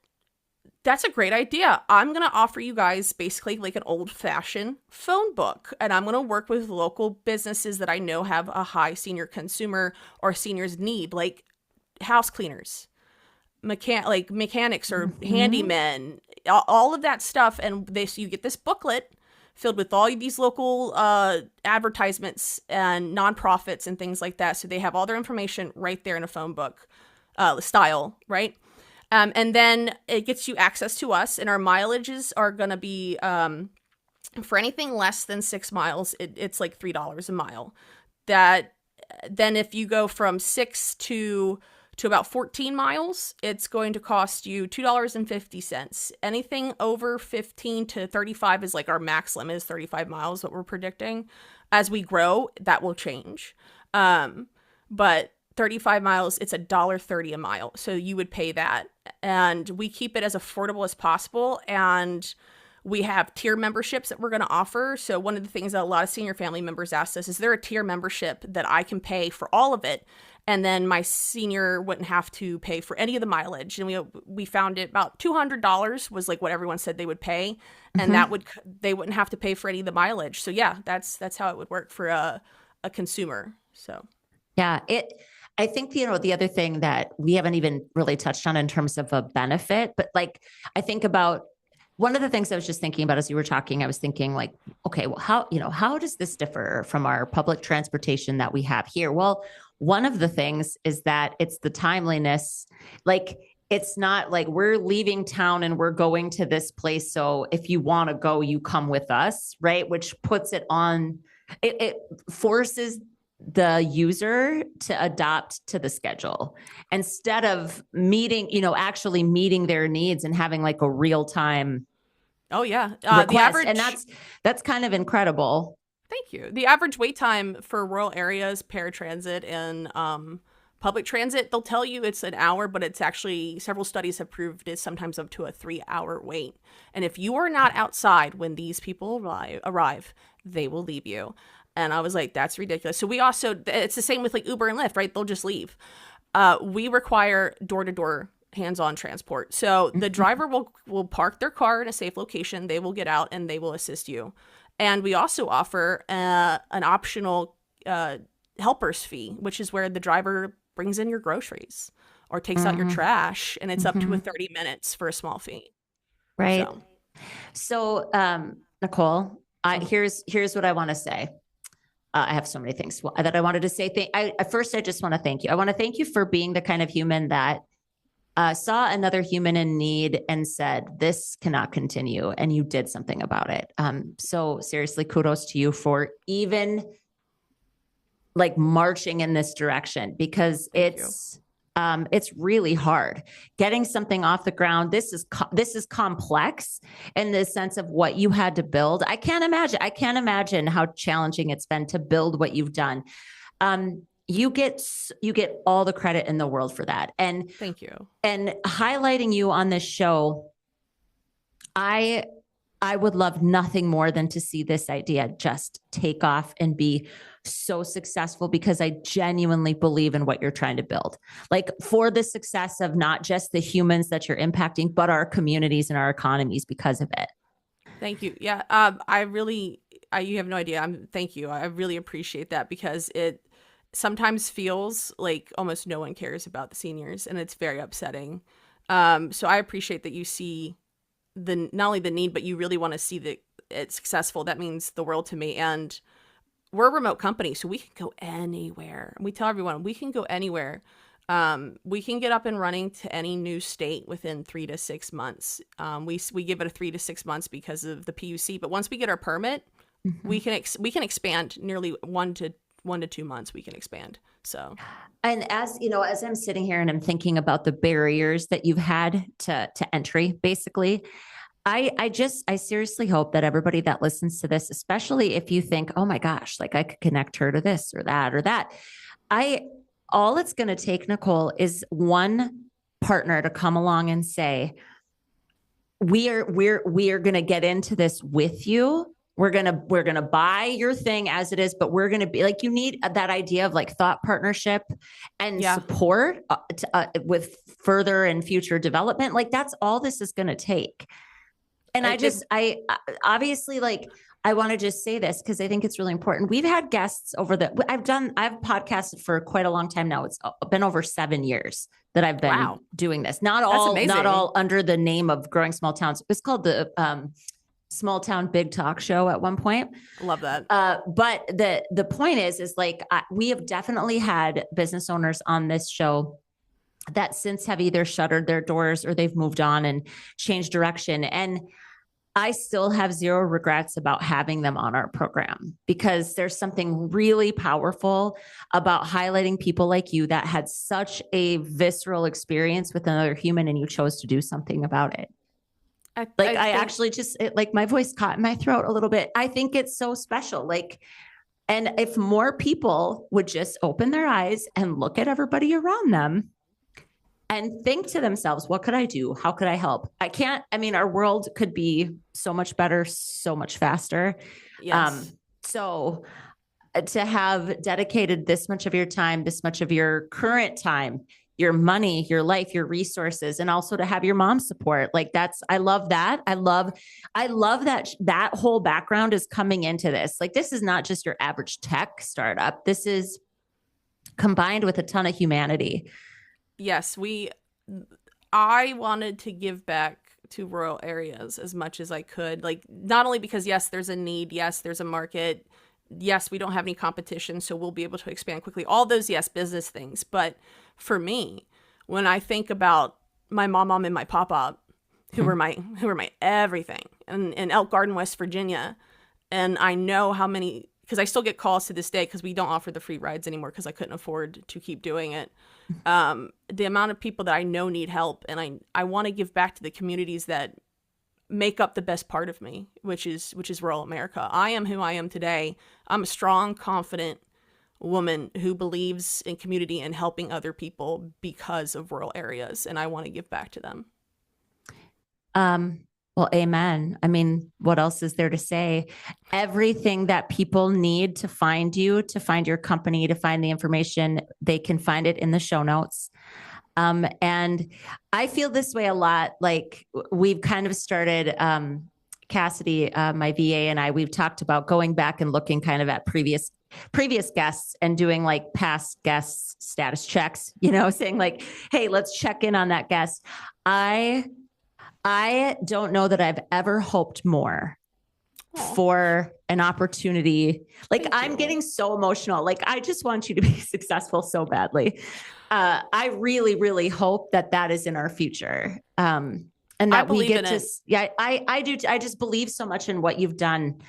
That's a great idea. I'm going to offer you guys basically like an old fashioned phone book, and I'm going to work with local businesses that I know have a high senior consumer or seniors need, like house cleaners, mechanics or handymen, all of that stuff. And so you get this booklet filled with all these local advertisements and nonprofits and things like that. So they have all their information right there in a phone book style, right? And then it gets you access to us, and our mileages are going to be, for anything less than 6 miles, it's like $3 a mile. Then if you go from 6 to about 14 miles, it's going to cost you $2.50. Anything over 15 to 35 is like our max limit is 35 miles, what we're predicting. As we grow, that will change. But 35 miles, it's $1.30 a mile. So you would pay that. And we keep it as affordable as possible. And we have tier memberships that we're going to offer. So one of the things that a lot of senior family members asked us, is there a tier membership that I can pay for all of it? And then my senior wouldn't have to pay for any of the mileage. And we found it about $200 was like what everyone said they would pay. And they wouldn't have to pay for any of the mileage. So yeah, that's how it would work for a consumer. So yeah, I think, the other thing that we haven't even really touched on in terms of a benefit, but like, I think about one of the things I was just thinking about as you were talking, I was thinking like, okay, well, how does this differ from our public transportation that we have here? Well, one of the things is that it's the timeliness. Like, it's not like we're leaving town and we're going to this place. So if you want to go, you come with us, right? Which puts it forces the user to adopt to the schedule instead of actually meeting their needs and having like a real time. Oh yeah. The average, and that's kind of incredible. Thank you. The average wait time for rural areas, paratransit and public transit, they'll tell you it's an hour, but it's actually, several studies have proved it's sometimes up to a 3-hour wait. And if you are not outside when these people arrive, they will leave you. And I was like, that's ridiculous. So we also, it's the same with like Uber and Lyft, right? They'll just leave. We require door-to-door hands-on transport. So the driver will park their car in a safe location. They will get out and they will assist you. And we also offer an optional helper's fee, which is where the driver brings in your groceries or takes out your trash, and it's up to 30 minutes for a small fee. Right. So Nicole, here's what I want to say. I have so many things that I wanted to say. First, I just want to thank you. I want to thank you for being the kind of human that saw another human in need and said, this cannot continue. And you did something about it. So seriously, kudos to you for even like marching in this direction, because Thank you. it's really hard getting something off the ground. This is complex in the sense of what you had to build. I can't imagine how challenging it's been to build what you've done. You get all the credit in the world for that. And thank you. And highlighting you on this show, I would love nothing more than to see this idea just take off and be so successful, because I genuinely believe in what you're trying to build, like for the success of not just the humans that you're impacting, but our communities and our economies because of it. Thank you. Yeah. You have no idea. Thank you. I really appreciate that, because it sometimes feels like almost no one cares about the seniors, and it's very upsetting. So I appreciate that you see not only the need, but you really want to see that it's successful. That means the world to me. And we're a remote company, so we can go anywhere. We tell everyone we can go anywhere. We can get up and running to any new state within 3 to 6 months. We give it a 3 to 6 months because of the PUC, but once we get our permit, we can expand nearly 1 to 2 months. We can expand. So, and as you know, as I'm sitting here and I'm thinking about the barriers that you've had to entry, basically, I seriously hope that everybody that listens to this, especially if you think, oh my gosh, like I could connect her to this or that, all it's going to take, Nicole, is one partner to come along and say, we are going to get into this with you. We're going to buy your thing as it is, but we're going to be like, you need that idea of like thought partnership and support with further and future development. Like that's all this is going to take. And I obviously, like, I want to just say this because I think it's really important. We've had guests I've podcasted for quite a long time now. It's been over 7 years that I've been doing this. Not all under the name of Growing Small Towns. It's called the Small Town Big Talk Show at one point. Love that. But the point is like, we have definitely had business owners on this show that since have either shuttered their doors or they've moved on and changed direction. And I still have zero regrets about having them on our program, because there's something really powerful about highlighting people like you that had such a visceral experience with another human and you chose to do something about it. I actually just, my voice caught in my throat a little bit. I think it's so special. And if more people would just open their eyes and look at everybody around them and think to themselves, what could I do? How could I help? Our world could be so much better, so much faster. Yes. So to have dedicated this much of your time, this much of your current time, your money, your life, your resources, and also to have your mom's support. I love that. I love that whole background is coming into this. Like, this is not just your average tech startup. This is combined with a ton of humanity. Yes, I wanted to give back to rural areas as much as I could. Like, not only because, yes, there's a need. Yes, there's a market. Yes, we don't have any competition, so we'll be able to expand quickly. All those, yes, business things. But for me, when I think about my mom and my papa, who were my everything, in Elk Garden, West Virginia, and I know how many, because I still get calls to this day because we don't offer the free rides anymore because I couldn't afford to keep doing it. The amount of people that I know need help, and I want to give back to the communities that make up the best part of me, which is rural America. I am who I am today. I'm a strong, confident woman who believes in community and helping other people because of rural areas, and I want to give back to them. Well, amen. I mean, what else is there to say? Everything that people need to find you, to find your company, to find the information, they can find it in the show notes. And I feel this way a lot. Like, we've kind of started, Cassidy, my VA, and we've talked about going back and looking kind of at previous guests and doing like past guests status checks, saying like, hey, let's check in on that guest. I don't know that I've ever hoped more for an opportunity. Like, I'm getting so emotional. Like, I just want you to be successful so badly. I really, really hope that is in our future. And that we get to, I do. I just believe so much in what you've done.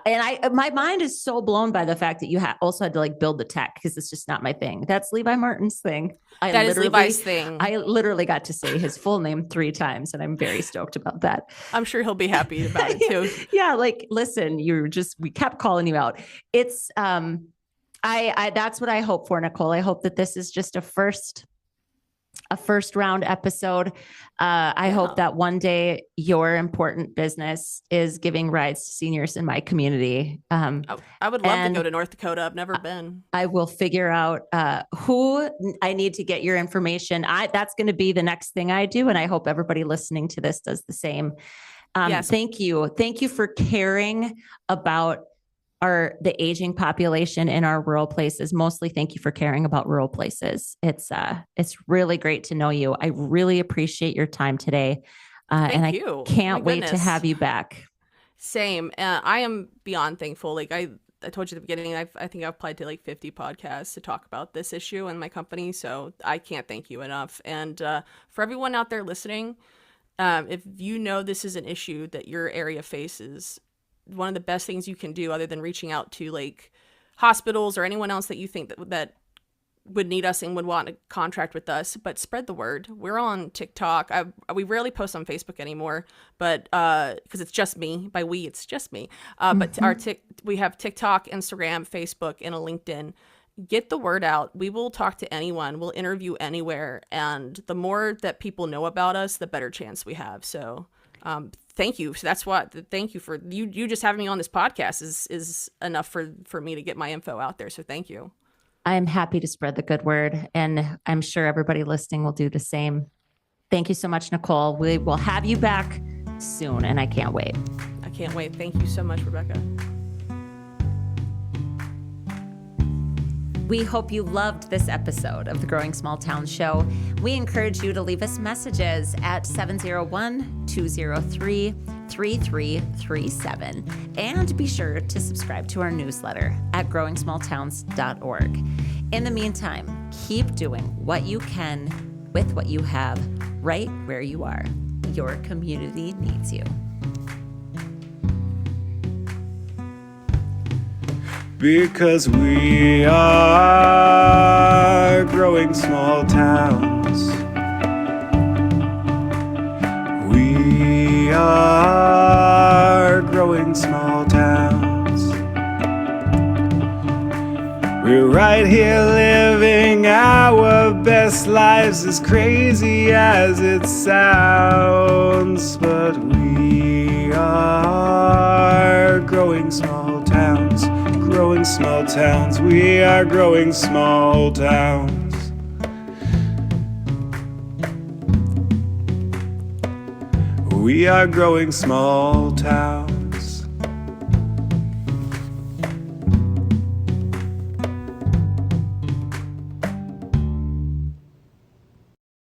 And my mind is so blown by the fact that you also had to like build the tech, because it's just not my thing. That's Levi Martin's thing. That is Levi's thing. I literally got to say his full name 3 times, and I'm very stoked about that. I'm sure he'll be happy about it too. Yeah, like, listen, we kept calling you out. It's I that's what I hope for, Nicole. I hope that this is just a first round episode. I hope that one day your important business is giving rides to seniors in my community. I would love to go to North Dakota. I've never been. I will figure out who I need to get your information. That's going to be the next thing I do. And I hope everybody listening to this does the same. Yes. Thank you. Thank you for caring about the aging population in our rural places. Mostly thank you for caring about rural places. It's really great to know you. I really appreciate your time today. And I can't wait to have you back. Same. I am beyond thankful. Like I told you at the beginning, I think I've applied to like 50 podcasts to talk about this issue in my company. So I can't thank you enough. And for everyone out there listening, if you know this is an issue that your area faces, one of the best things you can do, other than reaching out to like hospitals or anyone else that you think that would need us and would want to contract with us, but spread the word. We're on TikTok. We rarely post on Facebook anymore, but because it's just me. By we, it's just me. But we have TikTok, Instagram, Facebook, and a LinkedIn. Get the word out. We will talk to anyone. We'll interview anywhere, and the more that people know about us, the better chance we have. So. Thank you. So thank you for you just having me on this podcast is enough for me to get my info out there. So thank you. I'm happy to spread the good word, and I'm sure everybody listening will do the same. Thank you so much, Nicole. We will have you back soon, and I can't wait. I can't wait. Thank you so much, Rebecca. We hope you loved this episode of the Growing Small Towns Show. We encourage you to leave us messages at 701-203-3337. And be sure to subscribe to our newsletter at growingsmalltowns.org. In the meantime, keep doing what you can with what you have right where you are. Your community needs you. Because we are growing small towns. We are growing small towns. We're right here living our best lives, as crazy as it sounds. But we are growing small towns. Growing small towns, we are growing small towns. We are growing small towns.